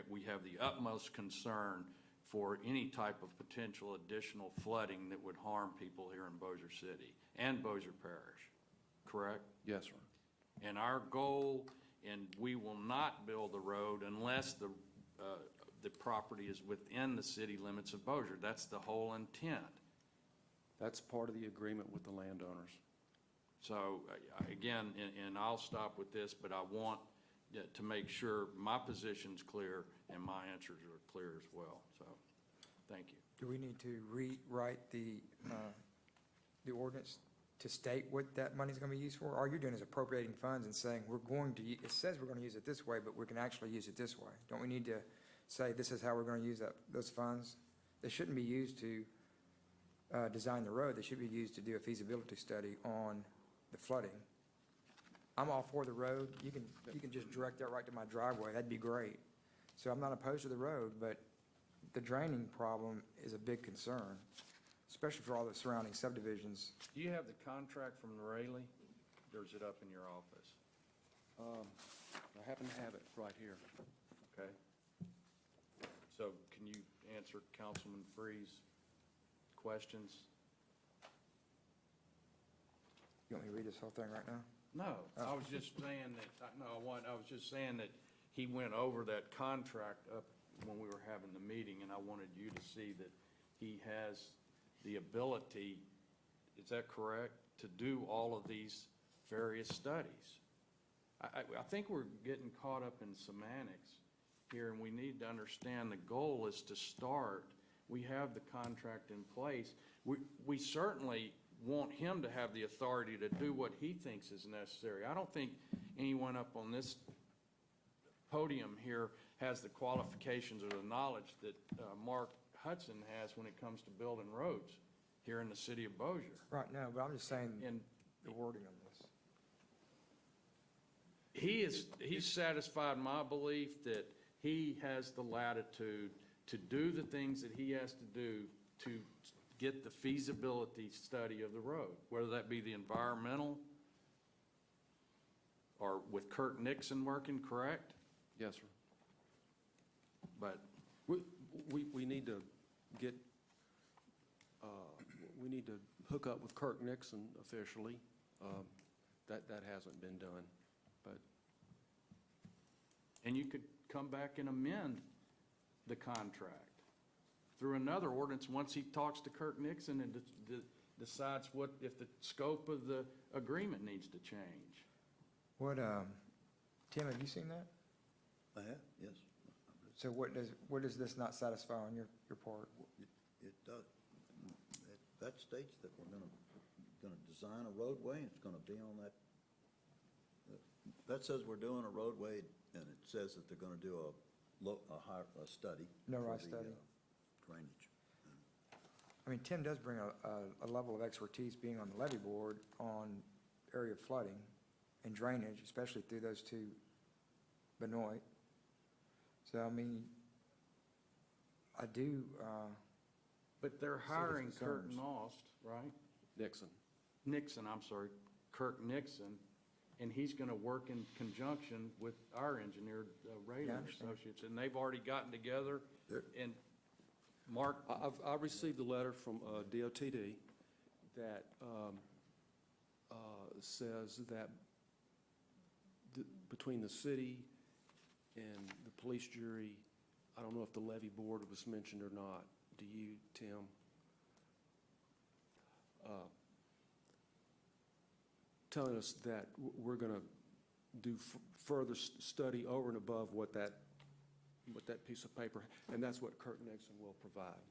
we have the utmost concern for any type of potential additional flooding that would harm people here in Bossier City and Bossier Parish, correct?
Yes, sir.
And our goal, and we will not build the road unless the property is within the city limits of Bossier. That's the whole intent.
That's part of the agreement with the landowners.
So, again, and I'll stop with this, but I want to make sure my position's clear and my answers are clear as well. So, thank you.
Do we need to rewrite the ordinance to state what that money's gonna be used for? All you're doing is appropriating funds and saying, it says we're gonna use it this way, but we can actually use it this way. Don't we need to say, this is how we're gonna use those funds? They shouldn't be used to design the road. They should be used to do a feasibility study on the flooding. I'm all for the road. You can just direct that right to my driveway. That'd be great. So I'm not opposed to the road, but the draining problem is a big concern, especially for all the surrounding subdivisions.
Do you have the contract from Rayleigh, or is it up in your office?
I happen to have it right here.
Okay. So can you answer Councilman Free's questions?
You want me to read this whole thing right now?
No, I was just saying that, I was just saying that he went over that contract up when we were having the meeting, and I wanted you to see that he has the ability, is that correct, to do all of these various studies. I think we're getting caught up in semantics here, and we need to understand the goal is to start. We have the contract in place. We certainly want him to have the authority to do what he thinks is necessary. I don't think anyone up on this podium here has the qualifications or the knowledge that Mark Hudson has when it comes to building roads here in the city of Bossier.
Right, no, but I'm just saying the wording on this.
He's satisfied my belief that he has the latitude to do the things that he has to do to get the feasibility study of the road, whether that be the environmental or with Kirk Nixon working, correct?
Yes, sir.
But
we need to get, we need to hook up with Kirk Nixon officially. That hasn't been done, but
And you could come back and amend the contract through another ordinance once he talks to Kirk Nixon and decides what, if the scope of the agreement needs to change.
What, Tim, have you seen that?
I have, yes.
So what does this not satisfy on your part?
It does. That states that we're gonna design a roadway, and it's gonna be on that, that says we're doing a roadway, and it says that they're gonna do a study.
No
for
right
the,
study.
Drainage.
I mean, Tim does bring a level of expertise being on the levee board on area flooding and drainage, especially through those two Benoit. So, I mean, I do,
But they're
his
hiring Kurt
concerns.
Nost, right?
Nixon.
I'm sorry, Kirk Nixon, and he's gonna work in conjunction with our engineer, Rayland
understand.
Associates, and they've already gotten together, and Mark,
I received a letter from DOTD that says that between the city and the police jury, I don't know if the levy board was mentioned or not. Do you, Tim? Telling us that we're going to do further study over and above what that piece of paper, and that's what Kurt Nixon will provide.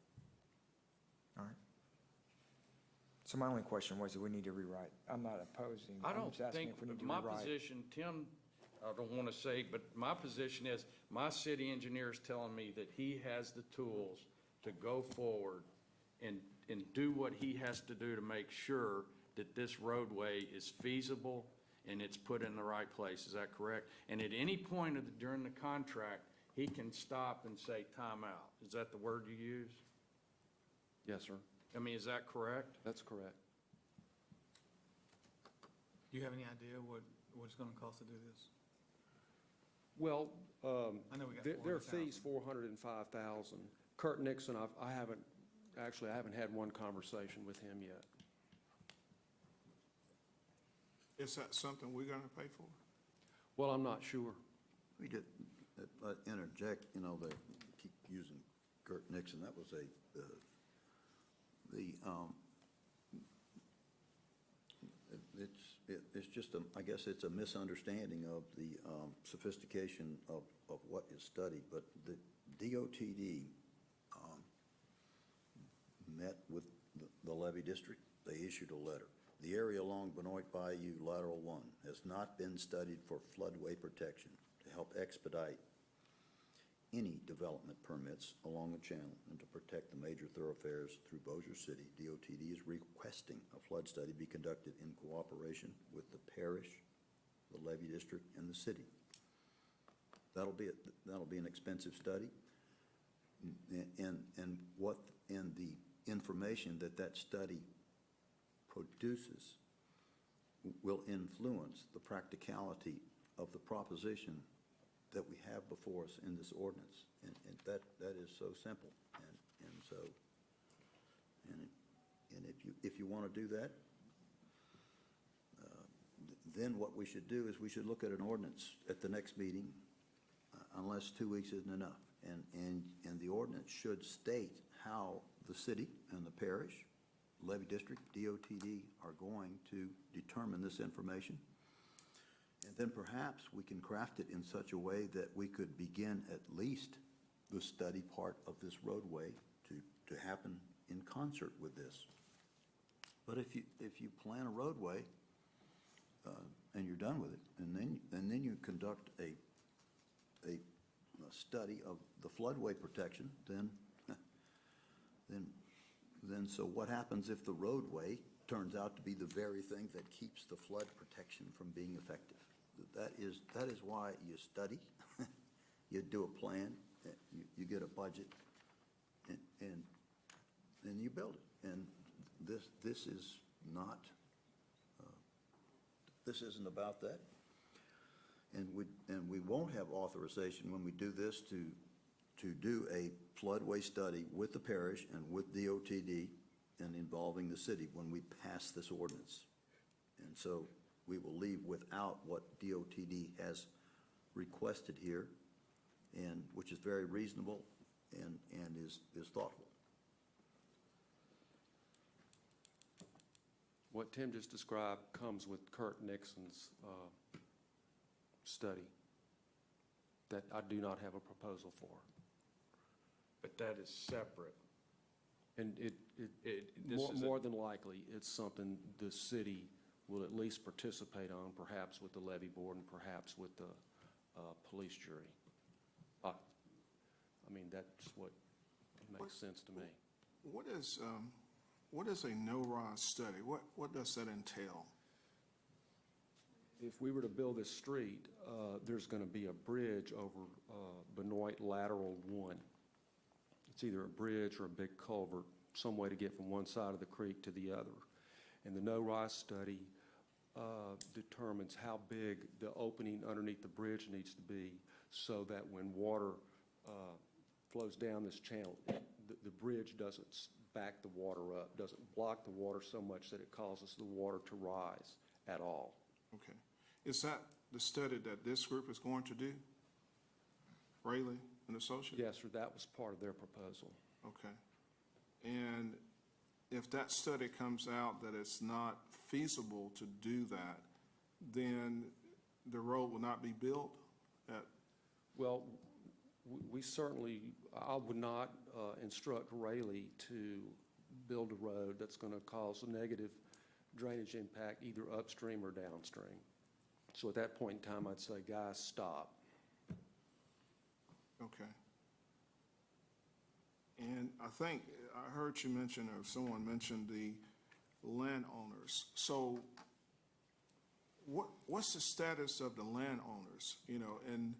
all right. So my only question was that we need to rewrite. I'm not opposing.
I
I'm
don't
just asking
think,
if we need to
my
rewrite.
position, Tim, I don't want to say, but my position is, my city engineer is telling me that he has the tools to go forward and do what he has to do to make sure that this roadway is feasible and it's put in the right place. Is that correct? And at any point during the contract, he can stop and say, time out. Is that the word you use?
Yes, sir.
I mean, is that correct?
That's correct.
Do you have any idea what it's gonna cost to do this?
Well,
I know we got
their
400,000.
fee's 405,000. Kurt Nixon, I haven't had one conversation with him yet.
Is that something we're gonna pay for?
Well, I'm not sure.
We did, interject, you know, they keep using Kurt Nixon, that was it's just I guess it's a misunderstanding of the sophistication of what is studied, but the DOTD met with the levee district. They issued a letter. The area along Benoit Bayou Lateral 1 has not been studied for floodway protection to help expedite any development permits along the channel and to protect the major thoroughfares through Bossier City. DOTD is requesting a flood study be conducted in cooperation with the parish, the levee district, and the city. That'll be an expensive study, and the information that study produces will influence the practicality of the proposition that we have before us in this ordinance, and that is so simple, and if you want to do that, then what we should do is we should look at an ordinance at the next meeting, unless 2 weeks isn't enough, and the ordinance should state how the city and the parish, levee district, DOTD are going to determine this information. And then perhaps we can craft it in such a way that we could begin at least the study part of this roadway to happen in concert with this. But if you plan a roadway and you're done with it, and then you conduct a study of the floodway protection, then so what happens if the roadway turns out to be the very thing that keeps the flood protection from being effective? That is why you study, you do a plan, you get a budget, and you build it. And this is not, this isn't about that. And we won't have authorization when we do this to do a floodway study with the parish and with DOTD and involving the city when we pass this ordinance. And so we will leave without what DOTD has requested here, and which is very reasonable and is thoughtful.
What Tim just described comes with Kurt Nixon's study that I do not have a proposal for.
But that is separate.
And
This is
more than likely, it's something the city will at least participate on, perhaps with the levy board and perhaps with the police jury. I mean, that's what makes sense to me.
What is a no-rise study? What does that entail?
If we were to build this street, there's going to be a bridge over Benoit Lateral 1. It's either a bridge or a big culvert, some way to get from one side of the creek to the other. And the no-rise study determines how big the opening underneath the bridge needs to be so that when water flows down this channel, the bridge doesn't back the water up, doesn't block the water so much that it causes the water to rise at all.
Okay. Is that the study that this group is going to do? Rayleigh and Associates?
Yes, sir, that was part of their proposal.
Okay. And if that study comes out that it's not feasible to do that, then the road will not be built?
Well, we certainly, I would not instruct Rayleigh to build a road that's going to cause a negative drainage impact either upstream or downstream. So at that point in time, I'd say, guys, stop.
Okay. And I think I heard you mention, or someone mentioned the landowners. So what's the status of the landowners, in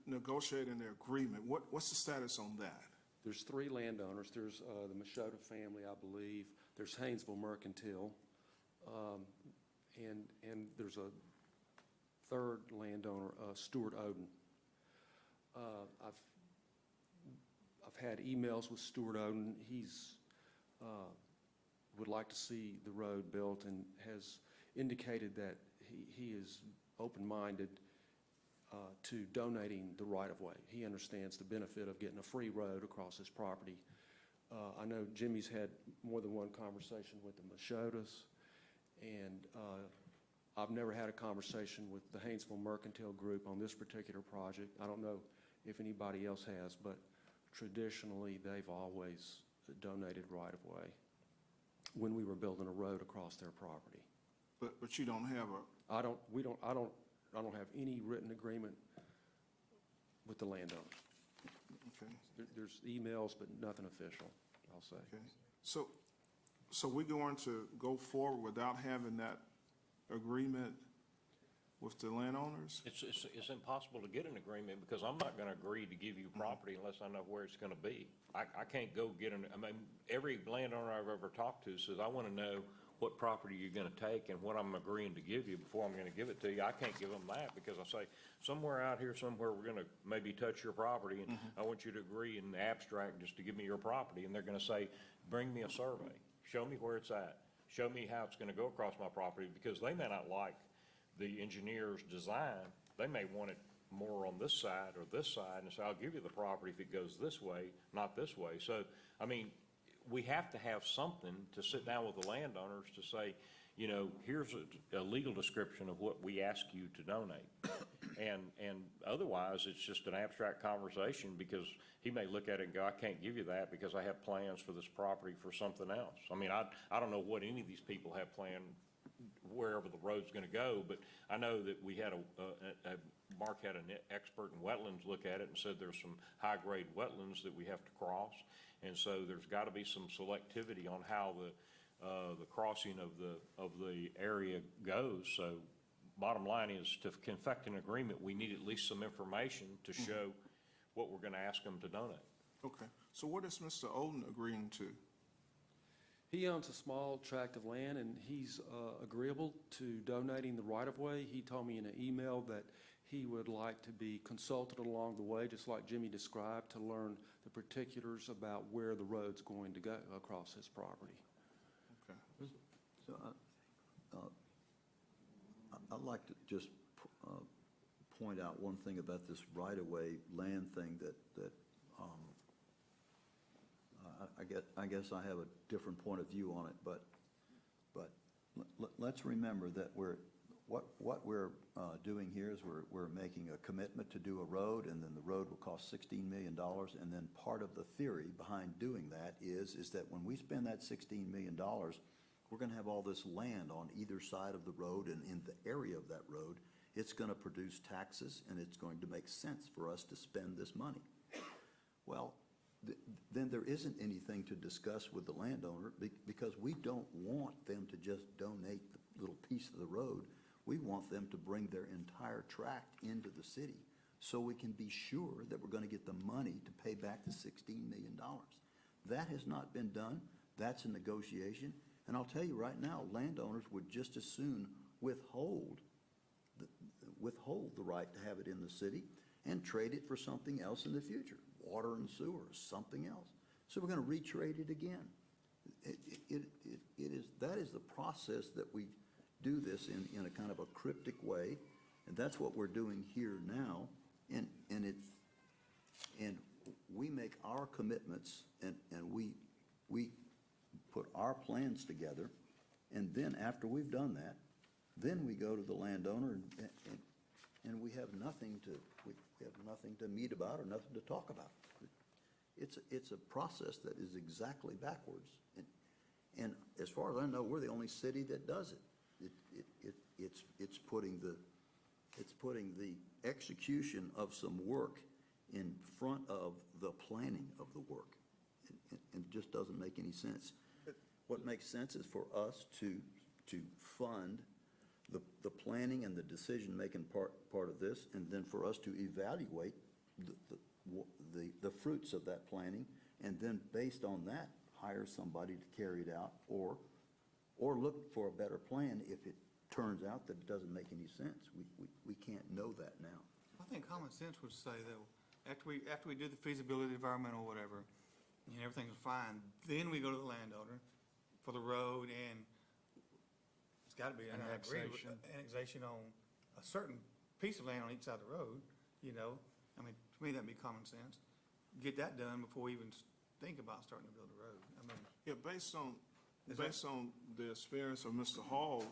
negotiating their agreement? What's the status on that?
There's 3 landowners. There's the Machota family, I believe. There's Haynesville Mercantile. And there's a third landowner, Stuart Oden. I've had emails with Stuart Oden. He's would like to see the road built and has indicated that he is open-minded to donating the right-of-way. He understands the benefit of getting a free road across his property. I know Jimmy's had more than one conversation with the Machotas, and I've never had a conversation with the Haynesville Mercantile Group on this particular project. I don't know if anybody else has, but traditionally, they've always donated right-of-way when we were building a road across their property.
But you don't have
I don't have any written agreement with the landowner.
okay.
There's emails, but nothing official, I'll say.
Okay. So we're going to go forward without having that agreement with the landowners?
It's impossible to get an agreement because I'm not going to agree to give you property unless I know where it's going to be. I can't go get every landowner I've ever talked to says, I want to know what property you're going to take and what I'm agreeing to give you before I'm going to give it to you. I can't give them that because I say, somewhere out here, somewhere we're going to maybe touch your property and I want you to agree in the abstract just to give me your property. And they're going to say, bring me a survey. Show me where it's at. Show me how it's going to go across my property because they may not like the engineer's design. They may want it more on this side or this side and say, I'll give you the property if it goes this way, not this way. So, I mean, we have to have something to sit down with the landowners to say, here's a legal description of what we ask you to donate. And otherwise, it's just an abstract conversation because he may look at it and go, I can't give you that because I have plans for this property for something else. I mean, I don't know what any of these people have planned wherever the road's going to go, but I know that we had Mark had an expert in wetlands look at it and said there's some high-grade wetlands that we have to cross, and so there's got to be some selectivity on how the crossing of the area goes. So bottom line is to confect an agreement, we need at least some information to show what we're going to ask them to donate.
Okay. So what is Mr. Olden agreeing to?
He owns a small tract of land, and he's agreeable to donating the right-of-way. He told me in an email that he would like to be consulted along the way, just like Jimmy described, to learn the particulars about where the road's going to go across his property.
Okay.
So I'd like to just point out one thing about this right-of-way land thing that I guess I have a different point of view on it, but let's remember that what we're doing here is we're making a commitment to do a road, and then the road will cost $16 million, and then part of the theory behind doing that is that when we spend that $16 million, we're going to have all this land on either side of the road, and in the area of that road, it's going to produce taxes, and it's going to make sense for us to spend this money. Well, then there isn't anything to discuss with the landowner, because we don't want them to just donate the little piece of the road. We want them to bring their entire tract into the city so we can be sure that we're going to get the money to pay back the $16 million. That has not been done. That's a negotiation. And I'll tell you right now, landowners would just as soon withhold the right to have it in the city and trade it for something else in the future, water and sewer, something else. So we're going to retrade it again. That is the process that we do this in a kind of a cryptic way, and that's what we're doing here now. And we make our commitments, and we put our plans together, and then after we've done that, then we go to the landowner and we have nothing to meet about or nothing to talk about. It's a process that is exactly backwards. And as far as I know, we're the only city that does it. It's putting the execution of some work in front of the planning of the work. And it just doesn't make any sense. What makes sense is for us to fund the planning and the decision-making part of this, and then for us to evaluate the fruits of that planning, and then based on that, hire somebody to carry it out, or look for a better plan if it turns out that it doesn't make any sense. We can't know that now.
I think common sense would say that after we do the feasibility, environmental, whatever, and everything's fine, then we go to the landowner for the road, and it's gotta be, and I agree with annexation on a certain piece of land on each side of the road, you know? I mean, to me, that'd be common sense. Get that done before we even think about starting to build a road. I mean,
Yeah, based on the experience of Mr. Hall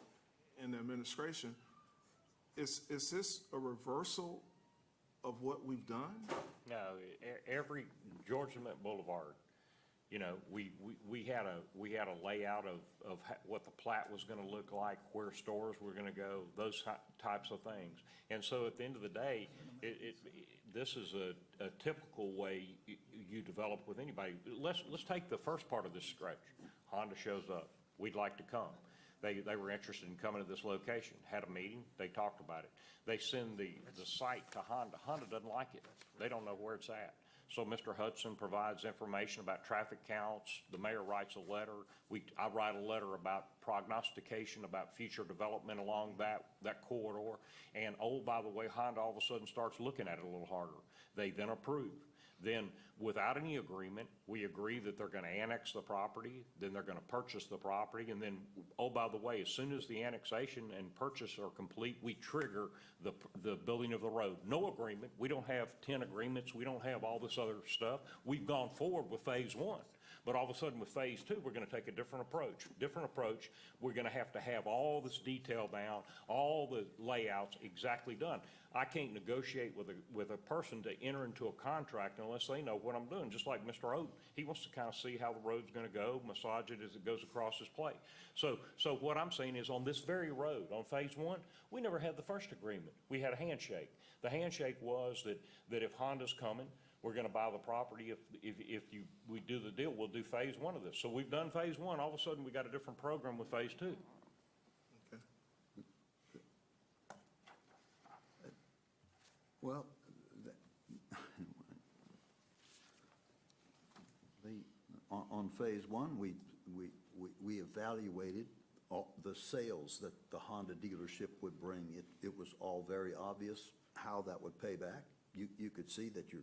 and the administration, is this a reversal of what we've done?
No, every Georgia Mint Boulevard, you know, we had a layout of what the plat was gonna look like, where stores were gonna go, those types of things. And so at the end of the day, this is a typical way you develop with anybody. Let's take the first part of this stretch. Honda shows up. We'd like to come. They were interested in coming to this location, had a meeting, they talked about it. They send the site to Honda. Honda doesn't like it. They don't know where it's at. So Mr. Hudson provides information about traffic counts. The mayor writes a letter. I write a letter about prognostication about future development along that corridor. And oh, by the way, Honda all of a sudden starts looking at it a little harder. They then approve. Then, without any agreement, we agree that they're going to annex the property, then they're going to purchase the property, and then, oh, by the way, as soon as the annexation and purchase are complete, we trigger the building of the road. No agreement. We don't have 10 agreements. We don't have all this other stuff. We've gone forward with phase 1. But all of a sudden with phase 2, we're going to take a different approach. We're going to have all this detail down, all the layouts exactly done. I can't negotiate with a person to enter into a contract unless they know what I'm doing. Just like Mr. Oden, he wants to kind of see how the road's going to go, massage it as it goes across his plate. So what I'm saying is on this very road, on phase 1, we never had the first agreement. We had a handshake. The handshake was that if Honda's coming, we're going to buy the property. If we do the deal, we'll do phase 1 of this. So we've done phase 1. All of a sudden, we got a different program with phase 2.
Okay.
Well, on phase 1, we evaluated the sales that the Honda dealership would bring, it was all very obvious how that would pay back. You could see that you're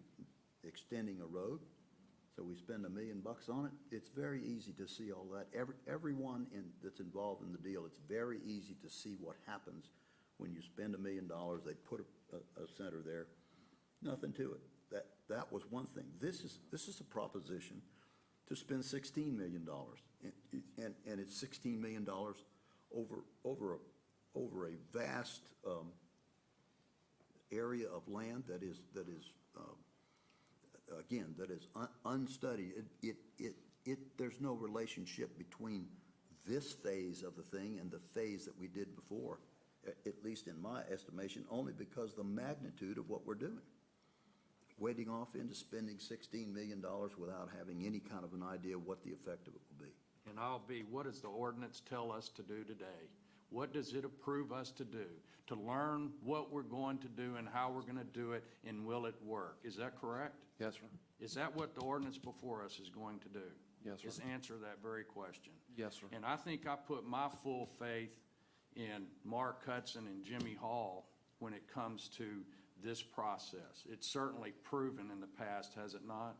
extending a road, so we spend $1 million on it. It's very easy to see all that. Everyone that's involved in the deal, it's very easy to see what happens when you spend $1 million. They put a center there, nothing to it. That was one thing. This is a proposition to spend $16 million, and it's $16 million over a vast area of land that is again, that is unstudied. There's no relationship between this phase of the thing and the phase that we did before, at least in my estimation, only because the magnitude of what we're doing. Wading off into spending $16 million without having any kind of an idea what the effect of it will be.
And what does the ordinance tell us to do today? What does it approve us to do? To learn what we're going to do and how we're going to do it, and will it work? Is that correct?
Yes, sir.
Is that what the ordinance before us is going to do?
Yes, sir.
Is answer that very question.
Yes, sir.
And I think I put my full faith in Mark Hudson and Jimmy Hall when it comes to this process. It's certainly proven in the past, has it not?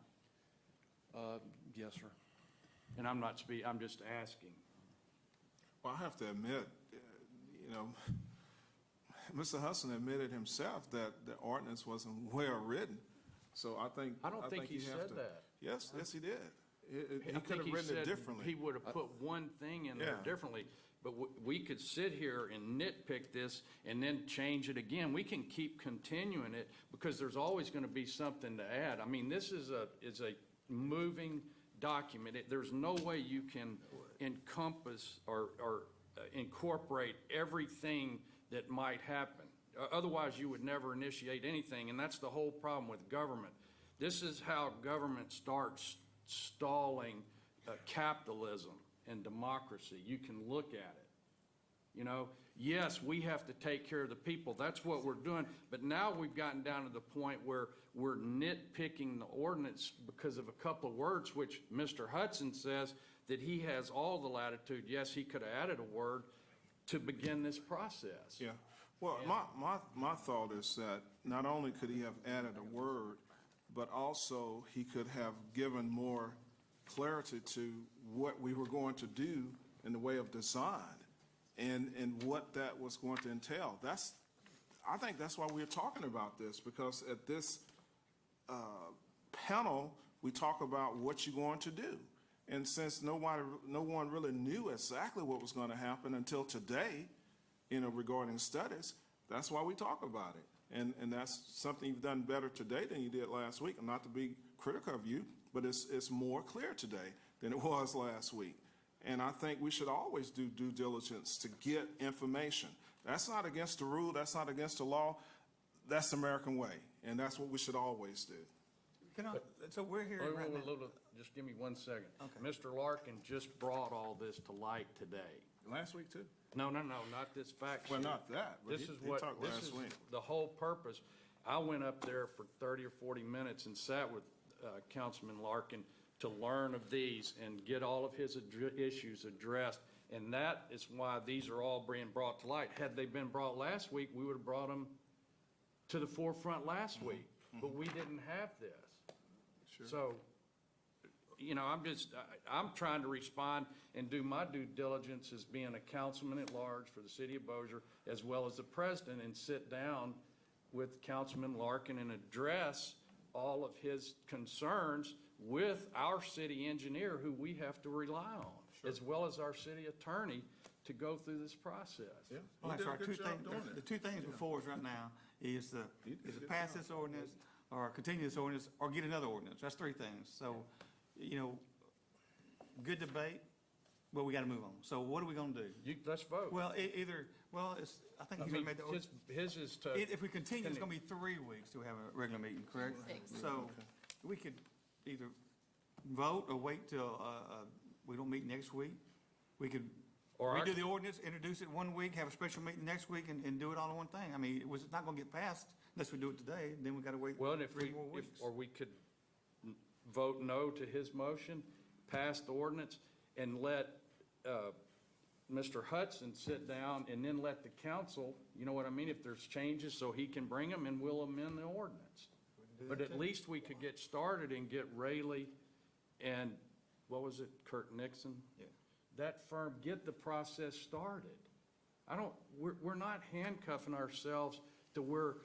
Yes, sir.
And I'm just asking.
Well, I have to admit, Mr. Hudson admitted himself that the ordinance wasn't well written. So I think.
I don't think he
you have
said
to-
that.
Yes, he did. He
I
could
think
have written it
said
differently.
He would have put one thing in there
Yeah.
differently, but we could sit here and nitpick this and then change it again. We can keep continuing it because there's always going to be something to add. I mean, this is a moving document. There's no way you can encompass or incorporate everything that might happen. Otherwise, you would never initiate anything, and that's the whole problem with government. This is how government starts stalling capitalism and democracy. You can look at it. Yes, we have to take care of the people. That's what we're doing. But now we've gotten down to the point where we're nitpicking the ordinance because of a couple of words, which Mr. Hudson says that he has all the latitude. Yes, he could have added a word to begin this process.
Yeah. Well, my thought is that not only could he have added a word, but also he could have given more clarity to what we were going to do in the way of design and what that was going to entail. I think that's why we're talking about this, because at this panel, we talk about what you're going to do. And since no one really knew exactly what was going to happen until today, regarding studies, that's why we talk about it. And that's something you've done better today than you did last week. Not to be critical of you, but it's more clear today than it was last week. And I think we should always do due diligence to get information. That's not against the rule. That's not against the law. That's the American way. And that's what we should always do.
So we're here right now.
Just give me 1 second.
Okay.
Mr. Larkin just brought all this to light today.
Last week, too?
No, not this fact
Well,
sheet.
not that, but
This
he
is what,
talked
this
last
is
week.
the whole purpose. I went up there for 30 or 40 minutes and sat with Councilman Larkin to learn of these and get all of his issues addressed. And that is why these are all being brought to light. Had they been brought last week, we would have brought them to the forefront last week. But we didn't have this.
Sure.
So, I'm trying to respond and do my due diligence as being a councilman at large for the city of Bossier, as well as the president, and sit down with Councilman Larkin and address all of his concerns with our city engineer, who we have to rely on, as well as our city attorney, to go through this process.
Yeah.
All
He
right,
did
so
a
our
good
two
job
things,
doing it.
the two things before us right now is to pass this ordinance, or continue this ordinance, or get another ordinance. That's three things. So, good debate, but we gotta move on. So what are we gonna do?
Let's vote.
Well, I think he's gonna make the,
His is to.
if we continue, it's gonna be 3 weeks to have a regular meeting, correct? So, we could either vote or wait till, we don't meet next week. We could
Or I
redo
could-
the ordinance, introduce it 1 week, have a special meeting next week, and do it all in one thing. I mean, it's not gonna get passed unless we do it today, then we gotta wait
Well, and if
3 more weeks.
or we could vote no to his motion, pass the ordinance, and let Mr. Hudson sit down and then let the council, you know what I mean, if there's changes, so he can bring them and we'll amend the ordinance. But at least we could get started and get Rayleigh and, what was it, Kurt Nixon?
Yeah.
That firm, get the process started. We're not handcuffing ourselves to where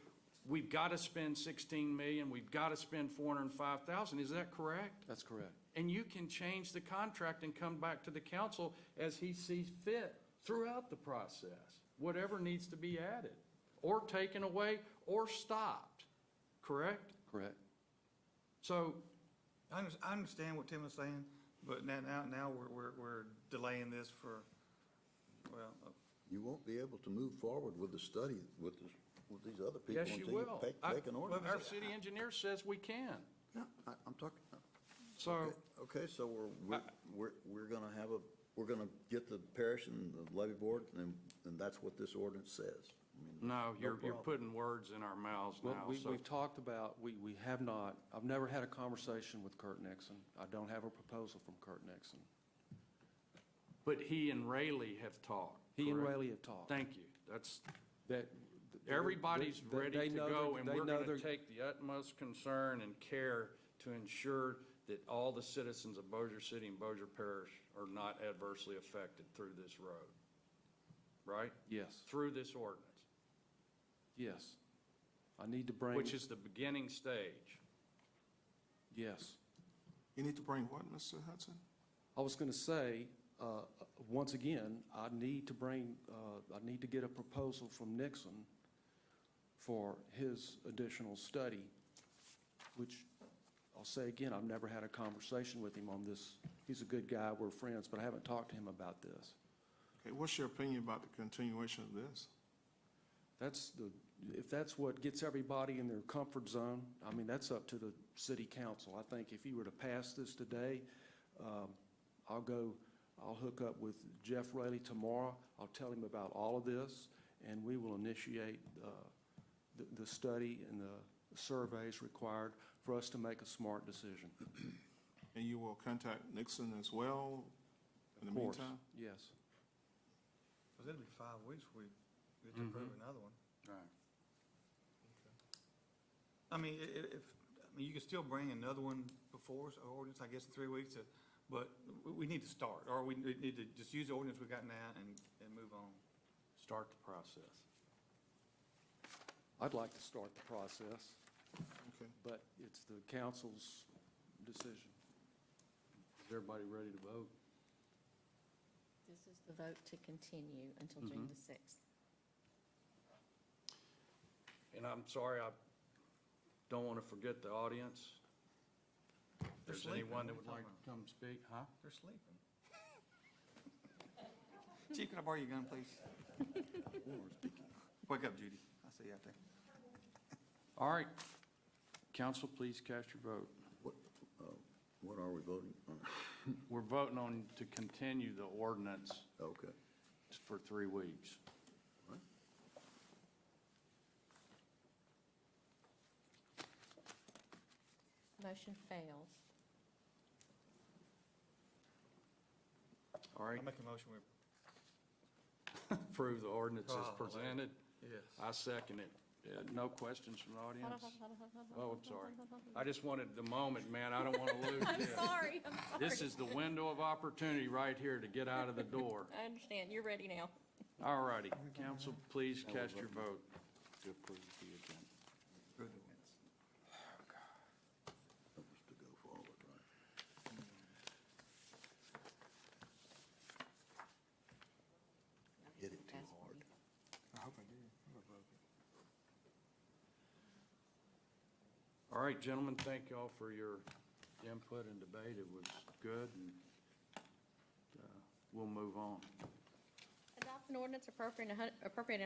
we've got to spend 16 million, we've got to spend 405,000, is that correct?
That's correct.
And you can change the contract and come back to the council as he sees fit throughout the process, whatever needs to be added, or taken away, or stopped, correct?
Correct.
So,
I understand what Tim is saying, but now we're delaying this for, well,
You won't be able to move forward with the study with these other people
yes, you
until you
will.
take an ordinance.
Our city engineer says we can.
No, I'm talking,
So,
okay, so we're gonna get the parish and the levy board, and that's what this ordinance says. I mean,
no, you're
problem.
putting words in our mouths
Well,
now, so.
we've talked about, we have not, I've never had a conversation with Kurt Nixon. I don't have a proposal from Kurt Nixon.
But he and Rayleigh have talked.
He and
correct?
Rayleigh have talked.
Thank you. That's,
That.
everybody's ready
they
to
know
go,
they're-
and
they
we're
know
gonna
they're-
take the utmost concern and care to ensure that all the citizens of Bossier City and Bossier Parish are not adversely affected through this road. Right?
Yes,
Through this ordinance,
yes. I need to bring.
which is the beginning stage.
Yes.
You need to bring what, Mr. Hudson?
I was going to say, once again, I need to get a proposal from Nixon for his additional study, which I'll say again, I've never had a conversation with him on this. He's a good guy, we're friends, but I haven't talked to him about this.
Okay, what's your opinion about the continuation of this?
If that's what gets everybody in their comfort zone, I mean, that's up to the city council. I think if you were to pass this today, I'll hook up with Jeff Rayleigh tomorrow. I'll tell him about all of this, and we will initiate the study and the surveys required for us to make a smart decision.
And you will contact Nixon as well in the
Of course,
meantime?
yes.
because it'll be 5 weeks we get to approve another one.
Right.
I mean, you can still bring another one before us, or ordinance, I guess, in 3 weeks, but we need to start, or we need to just use the ordinance we got now and move on.
Start the process.
I'd like to start the process,
Okay.
but it's the council's decision.
Is everybody ready to vote?
This is the vote to continue until June the 6th.
And I'm sorry, I don't want to forget the audience. If there's
sleeping.
anyone that
What
would
are you
like to
talking
come speak, huh?
They're sleeping. Chief, can I borrow your gun, please? Wake up, Judy. I see you out there.
All right. Council, please cast your vote.
What are we voting on?
We're voting on to continue the ordinance
Okay.
for 3 weeks.
Motion fails.
All right,
I make a motion, we
approve the ordinance as
Oh,
presented.
yes.
I second it. No questions from the audience? Oh, I'm sorry. I just wanted the moment, man. I don't want to lose
I'm
this.
sorry, I'm sorry.
This is the window of opportunity right here to get out of the door.
I understand, you're ready now.
All righty. Council, please cast your vote. To approve the agenda.
Good.
That was to go forward, right? Hit it too hard.
I hope I did. I hope I broke it.
All right, gentlemen, thank you all for your input and debate. It was good, and we'll move on.
Adopt an ordinance appropriating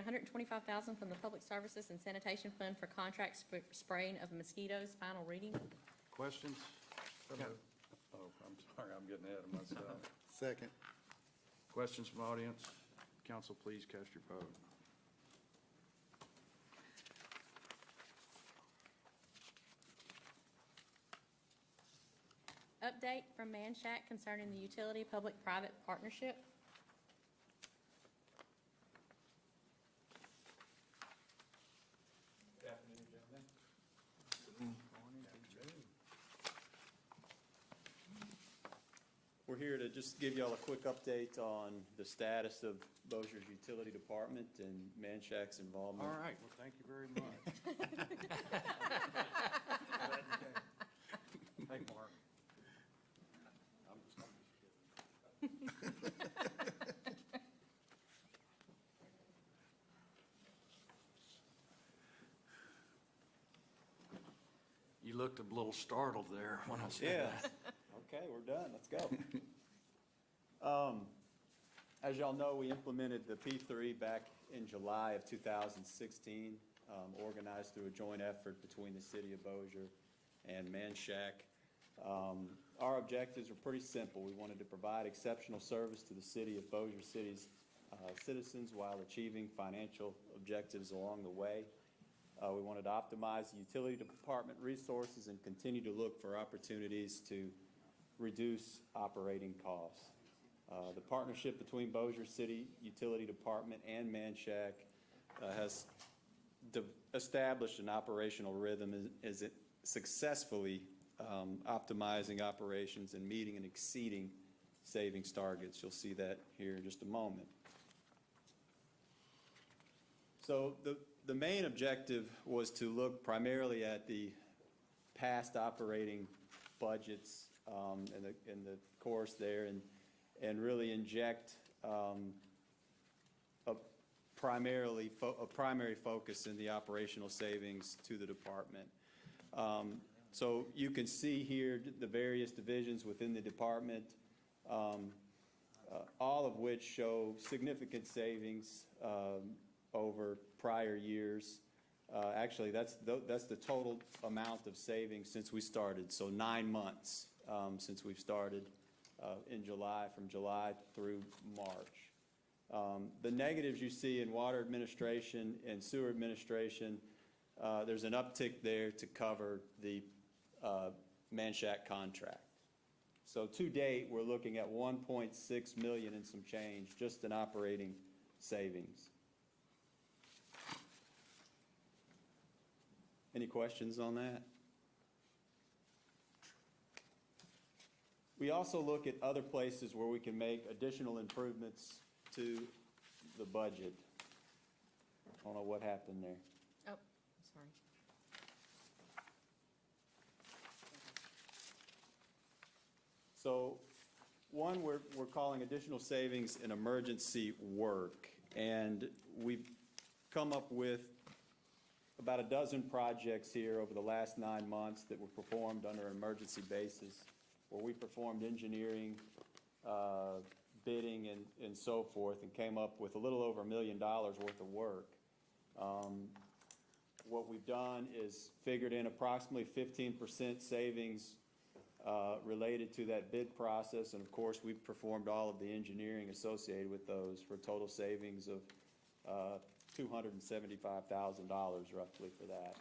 $125,000 from the Public Services and Sanitation Fund for contract spraying of mosquitoes. Final reading.
Questions? Oh, I'm sorry, I'm getting ahead of myself.
Second.
Questions from audience? Council, please cast your vote.
Update from Manshak concerning the utility public-private partnership.
here to just give y'all a quick update on the status of Bossier's utility department and Manshak's involvement.
All right, well, thank you very much. Hey, Mark. I'm just kidding. You looked a little startled there when I said
Yes.
that.
Okay, we're done. Let's go. As y'all know, we implemented the P3 back in July of 2016, organized through a joint effort between the city of Bossier and Manshak. Our objectives were pretty simple. We wanted to provide exceptional service to the city of Bossier City's citizens while achieving financial objectives along the way. We wanted to optimize the utility department resources and continue to look for opportunities to reduce operating costs. The partnership between Bossier City Utility Department and Manshak has established an operational rhythm as it successfully optimizing operations and meeting and exceeding savings targets. You'll see that here in just a moment. So the main objective was to look primarily at the past operating budgets and the course there and really inject a primary focus in the operational savings to the department. So you can see here the various divisions within the department, all of which show significant savings over prior years. Actually, that's the total amount of savings since we started, so 9 months since we've started in July, from July through March. The negatives you see in water administration and sewer administration, there's an uptick there to cover the Manshak contract. So to date, we're looking at 1.6 million and some change just in operating savings. Any questions on that? We also look at other places where we can make additional improvements to the budget. I don't know what happened there.
Oh, sorry.
So, one, we're calling additional savings in emergency work. And we've come up with about a dozen projects here over the last 9 months that were performed under an emergency basis, where we performed engineering, bidding, and so forth, and came up with a little over $1 million worth of work. What we've done is figured in approximately 15% savings related to that bid process, and of course, we've performed all of the engineering associated with those for a total savings of $275,000 roughly for that.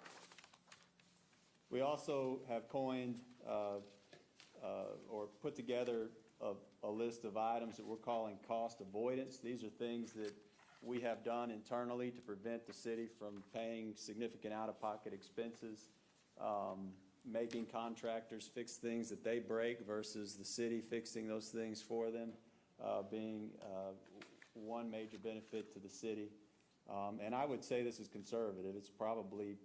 We also have coined or put together a list of items that we're calling cost avoidance. These are things that we have done internally to prevent the city from paying significant out-of-pocket expenses, making contractors fix things that they break versus the city fixing those things for them, being one major benefit to the city. And I would say this is conservative. It's probably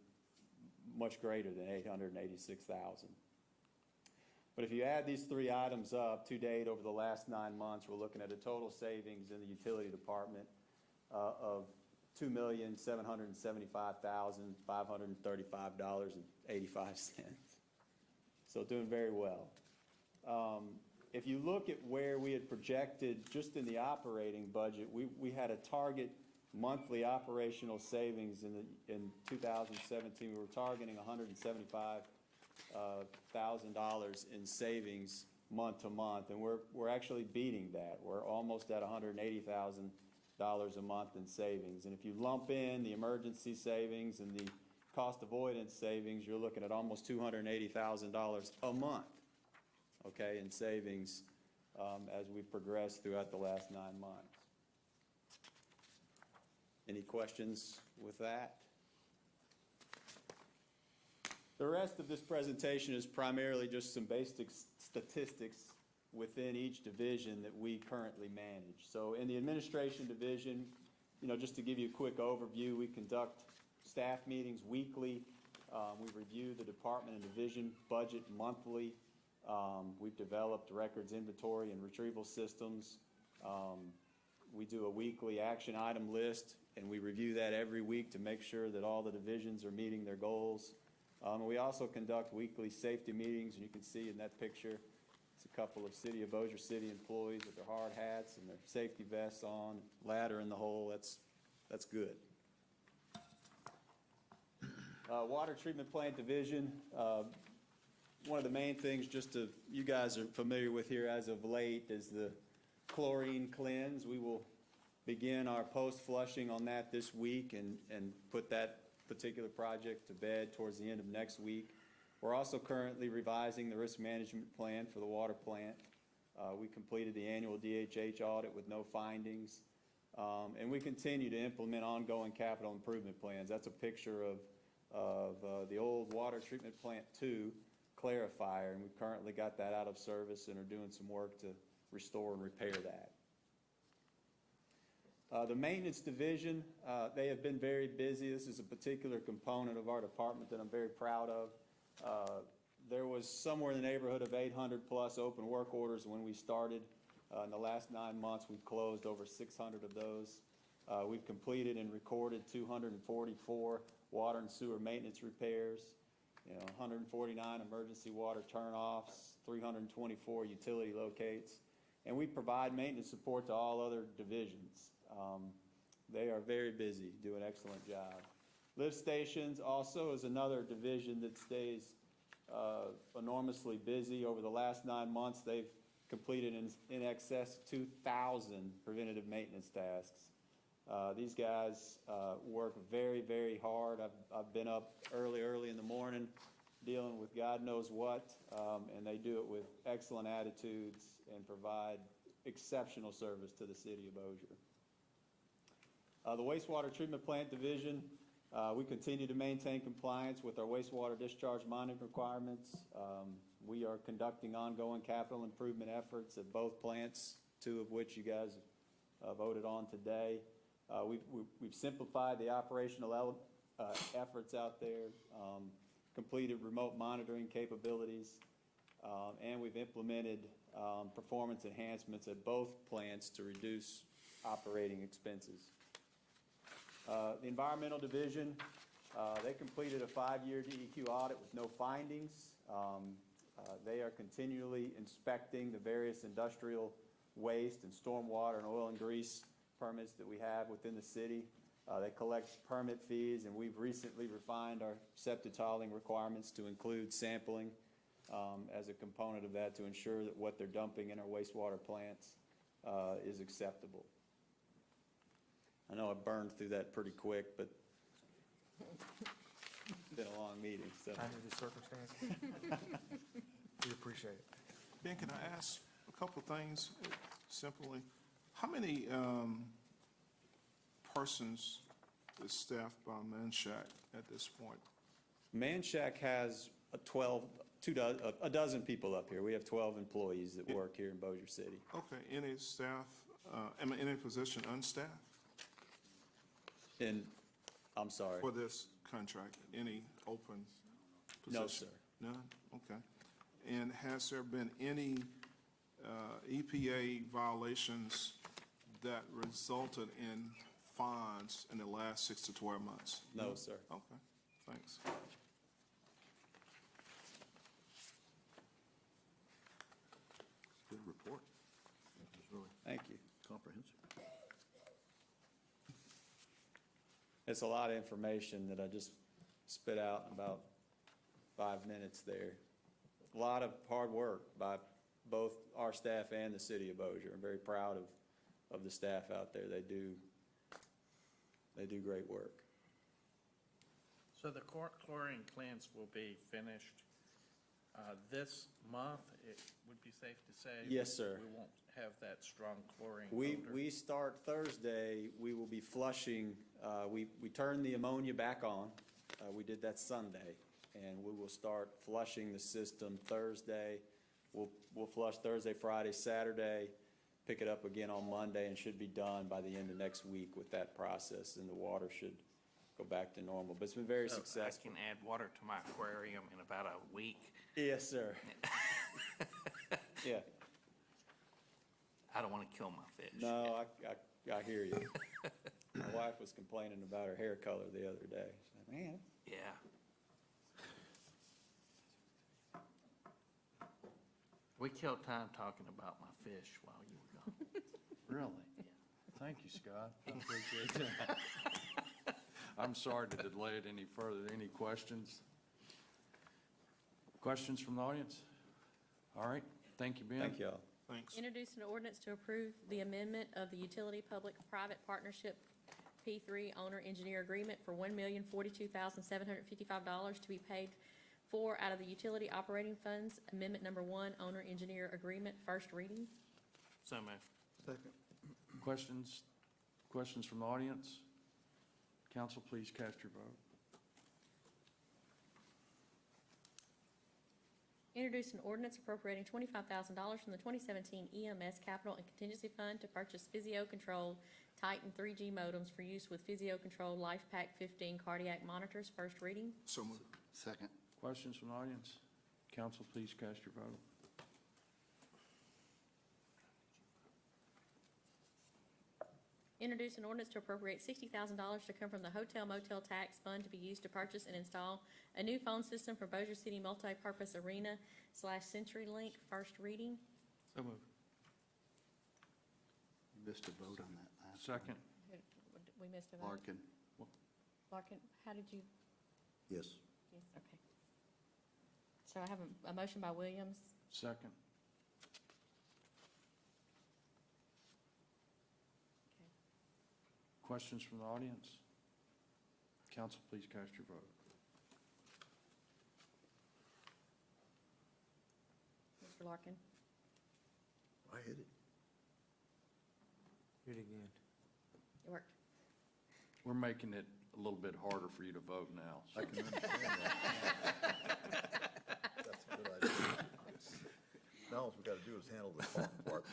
much greater than $886,000. But if you add these three items up to date over the last 9 months, we're looking at a total savings in the utility department of $2,775,535.85. So doing very well. If you look at where we had projected just in the operating budget, we had a target monthly operational savings in 2017. We were targeting $175,000 in savings month to month, and we're actually beating that. We're almost at $180,000 a month in savings. And if you lump in the emergency savings and the cost avoidance savings, you're looking at almost $280,000 a month, okay, in savings as we progress throughout the last 9 months. Any questions with that? The rest of this presentation is primarily just some basic statistics within each division that we currently manage. So in the administration division, just to give you a quick overview, we conduct staff meetings weekly. We review the department and division budget monthly. We've developed records inventory and retrieval systems. We do a weekly action item list, and we review that every week to make sure that all the divisions are meeting their goals. We also conduct weekly safety meetings, and you can see in that picture, it's a couple of City of Bossier City employees with their hard hats and their safety vests on, ladder in the hole. That's good. Water treatment plant division. One of the main things, you guys are familiar with here as of late, is the chlorine cleanse. We will begin our post-flushing on that this week and put that particular project to bed towards the end of next week. We're also currently revising the risk management plan for the water plant. We completed the annual DHH audit with no findings. And we continue to implement ongoing capital improvement plans. That's a picture of the old water treatment plant 2 clarifier, and we've currently got that out of service and are doing some work to restore and repair that. The maintenance division, they have been very busy. This is a particular component of our department that I'm very proud of. There was somewhere in the neighborhood of 800 plus open work orders when we started. In the last 9 months, we've closed over 600 of those. We've completed and recorded 244 water and sewer maintenance repairs, 149 emergency water turnoffs, 324 utility locates, and we provide maintenance support to all other divisions. They are very busy, do an excellent job. Lift stations also is another division that stays enormously busy. Over the last 9 months, they've completed in excess of 2,000 preventative maintenance tasks. These guys work very, very hard. I've been up early in the morning dealing with God knows what, and they do it with excellent attitudes and provide exceptional service to the City of Bossier. The wastewater treatment plant division, we continue to maintain compliance with our wastewater discharge monitoring requirements. We are conducting ongoing capital improvement efforts at both plants, 2 of which you guys voted on today. We've simplified the operational efforts out there, completed remote monitoring capabilities, and we've implemented performance enhancements at both plants to reduce operating expenses. The environmental division, they completed a 5-year DEQ audit with no findings. They are continually inspecting the various industrial waste and stormwater and oil and grease permits that we have within the city. They collect permit fees, and we've recently refined our septic tiling requirements to include sampling as a component of that to ensure that what they're dumping in our wastewater plants is acceptable. I know I burned through that pretty quick, but it's been a long meeting, so.
Under the circumstances. We appreciate it.
Ben, can I ask a couple of things simply? How many persons is staffed by Manshack at this point?
Manshack has a dozen people up here. We have 12 employees that work here in Bossier City.
Okay, any staff, any position unstaffed
I'm sorry.
for this contract? Any open position?
No, sir.
None? Okay. And has there been any EPA violations that resulted in fines in the last 6 to 12 months?
No, sir.
Okay, thanks.
Good report. It was really
Thank you.
comprehensive.
It's a lot of information that I just spit out in about 5 minutes there. A lot of hard work by both our staff and the City of Bossier. I'm very proud of the staff out there. They do great work.
So the chlorine cleanse will be finished this month, it would be safe to say?
Yes, sir.
We won't have that strong chlorine odor?
We start Thursday. We will be flushing. We turn the ammonia back on. We did that Sunday. And we will start flushing the system Thursday we'll flush Thursday, Friday, Saturday, pick it up again on Monday, and should be done by the end of next week with that process, and the water should go back to normal. But it's been very
So
successful.
I can add water to my aquarium in about a week.
Yes, sir. Yeah.
I don't want to kill my fish.
No, I hear you. My wife was complaining about her hair color the other day. She's like, man,
Yeah. We killed time talking about my fish while you were gone.
Really? Thank you, Scott. I appreciate that. I'm sorry to delay it any further. Any questions? Questions from the audience? All right, thank you, Ben.
thank y'all.
Thanks.
Introduce an ordinance to approve the amendment of the utility public-private partnership P3 owner-engineer agreement for $1,042,755 to be paid for out of the utility operating funds. Amendment number 1, owner-engineer agreement, first reading.
So moved.
Second.
Questions from the audience? Council, please cast your vote.
Introduce an ordinance appropriating $25,000 from the 2017 EMS Capital and Contingency Fund to purchase Physio-Control Titan 3G modems for use with Physio-Control LifePak 15 cardiac monitors, first reading.
So moved. Second.
Questions from the audience? Council, please cast your vote.
Introduce an ordinance to appropriate $60,000 to come from the Hotel Motel Tax Fund to be used to purchase and install a new phone system for Bossier City Multipurpose Arena / CenturyLink, first reading.
So moved.
Missed a vote on that last.
Second.
We missed a vote.
Larkin.
Larkin, how did you?
Yes.
Yes, okay. So I have a motion by Williams.
Second. Questions from the audience? Council, please cast your vote.
Mr. Larkin?
I hit it.
Do it again.
It worked.
We're making it a little bit harder for you to vote now. so-
I can understand that. That's a good idea. Now all we got to do is handle the fun part.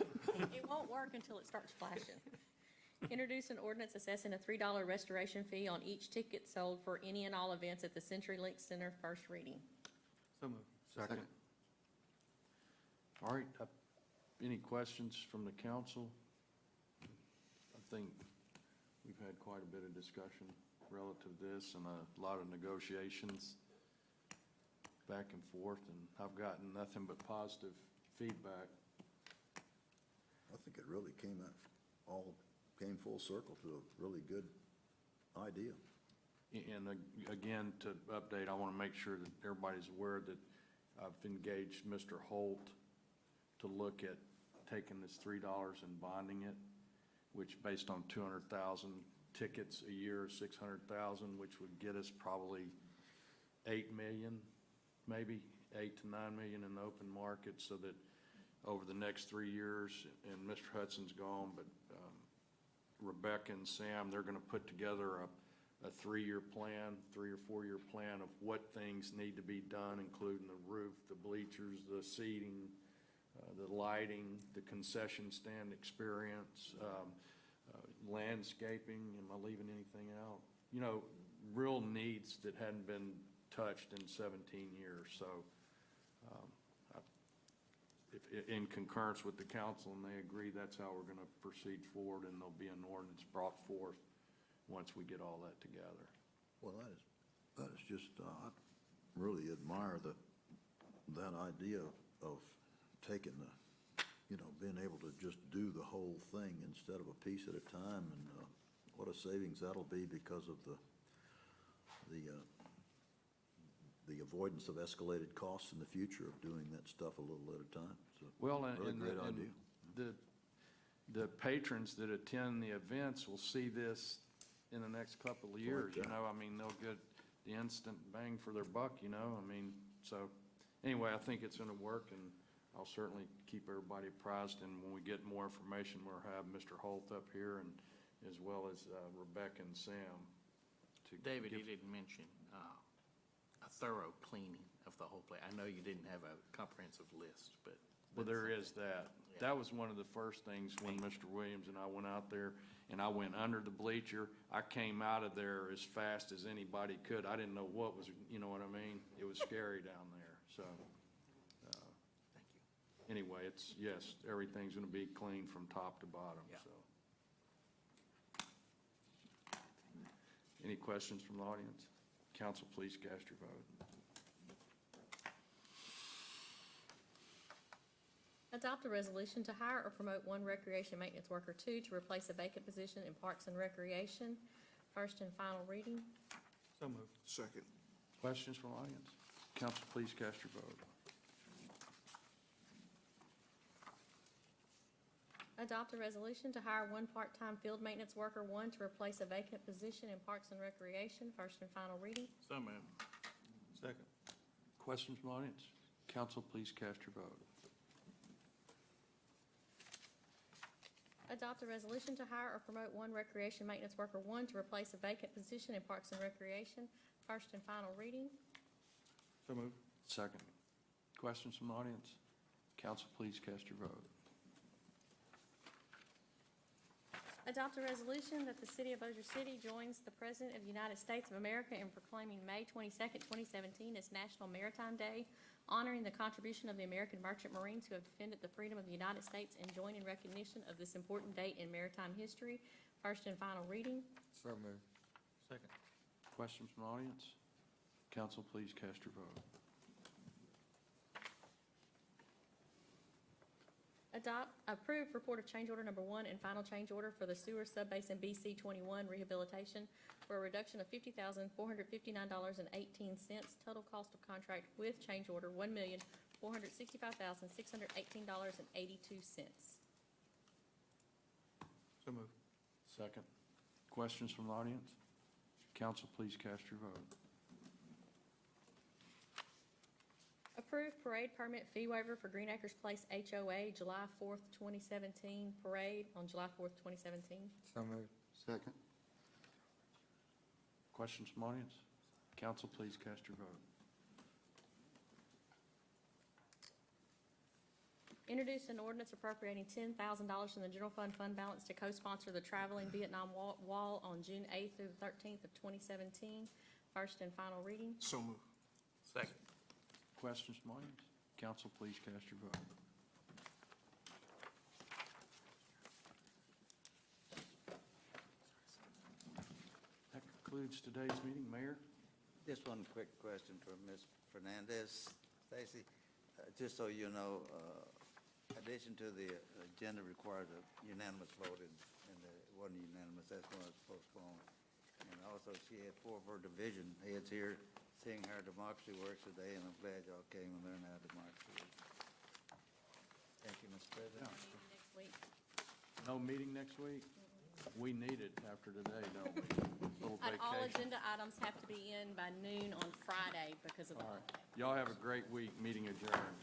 It won't work until it starts flashing. Introduce an ordinance assessing a $3 restoration fee on each ticket sold for any and all events at the CenturyLink Center, first reading.
So moved.
Second. All right, any questions from the council? I think we've had quite a bit of discussion relative to this and a lot of negotiations back and forth, and I've gotten nothing but positive feedback.
I think it really came full circle to a really good idea.
And again, to update, I want to make sure that everybody's aware that I've engaged Mr. Holt to look at taking this $3 and bonding it, which based on 200,000 tickets a year, 600,000, which would get us probably 8 million, maybe 8 to 9 million in the open market, so that over the next 3 years, and Mr. Hudson's gone, but Rebecca and Sam, they're gonna put together a 3-year plan, 3 or 4-year plan of what things need to be done, including the roof, the bleachers, the seating, the lighting, the concession stand experience, landscaping. Am I leaving anything out? You know, real needs that hadn't been touched in 17 years. So if in concurrence with the council and they agree, that's how we're going to proceed forward, and there'll be an ordinance brought forth once we get all that together.
Well, that is just, I really admire that idea of taking being able to just do the whole thing instead of a piece at a time, and what a savings that'll be because of the avoidance of escalated costs in the future of doing that stuff a little at a time. So,
Well,
really
and
great idea.
the patrons that attend the events will see this in the next couple of years, you know, I mean, they'll get the instant bang for their buck, you know, I mean, so, anyway, I think it's gonna work, and I'll certainly keep everybody apprised, and when we get more information, we'll have Mr. Holt up here, and as well as Rebecca and Sam.
David, he didn't mention, thorough cleaning of the whole place? I know you didn't have a comprehensive list, but.
Well, there is that. That was one of the first things when Mr. Williams and I went out there, and I went under the bleacher. I came out of there as fast as anybody could. I didn't know what was, you know what I mean? It was scary down there, so. Anyway, it's, yes, everything's gonna be clean from top to bottom,
Yeah.
so. Any questions from the audience? Council, please cast your vote.
Adopt a resolution to hire or promote one recreation maintenance worker, two, to replace a vacant position in Parks and Recreation. First and final reading.
So moved.
Second.
Questions from the audience? Council, please cast your vote.
Adopt a resolution to hire one part-time field maintenance worker, one, to replace a vacant position in Parks and Recreation. First and final reading.
So moved.
Second.
Questions from the audience? Council, please cast your vote.
Adopt a resolution to hire or promote one recreation maintenance worker, one, to replace a vacant position in Parks and Recreation. First and final reading.
So moved.
Second. Questions from the audience? Council, please cast your vote.
Adopt a resolution that the city of Bossier City joins the President of the United States of America in proclaiming May 22nd, 2017 as National Maritime Day, honoring the contribution of the American merchant marines who have defended the freedom of the United States and join in recognition of this important date in maritime history. First and final reading.
So moved.
Second.
Questions from the audience? Council, please cast your vote.
Approve report of change order number 1 and final change order for the sewer subbasin BC 21 rehabilitation for a reduction of $50,459.18. Total cost of contract with change order $1,465,618.82.
So moved.
Second. Questions from the audience? Council, please cast your vote.
Approve parade permit fee waiver for Green Acres Place HOA, July 4th, 2017, parade on July 4th, 2017.
So moved.
Second.
Questions from the audience? Council, please cast your vote.
Introduce an ordinance appropriating $10,000 from the general fund balance to co-sponsor the Traveling Vietnam Wall on June 8th through the 13th of 2017. First and final reading.
So moved.
Second.
Questions from the audience? Council, please cast your vote. That concludes today's meeting. Mayor?
Just one quick question for Ms. Fernandez. Stacy, just so you know, addition to the agenda requires a unanimous vote, and it wasn't unanimous, that's why it's postponed. And also, she had 4 of her division heads here seeing how democracy works today, and I'm glad y'all came and learned how democracy works. Thank you, Mr. President.
Meeting next week.
No meeting next week? We need it after today, don't we? Little
And all
vacation.
agenda items have to be in by noon on Friday because of the
All right.
holiday.
Y'all have a great week. Meeting adjourned.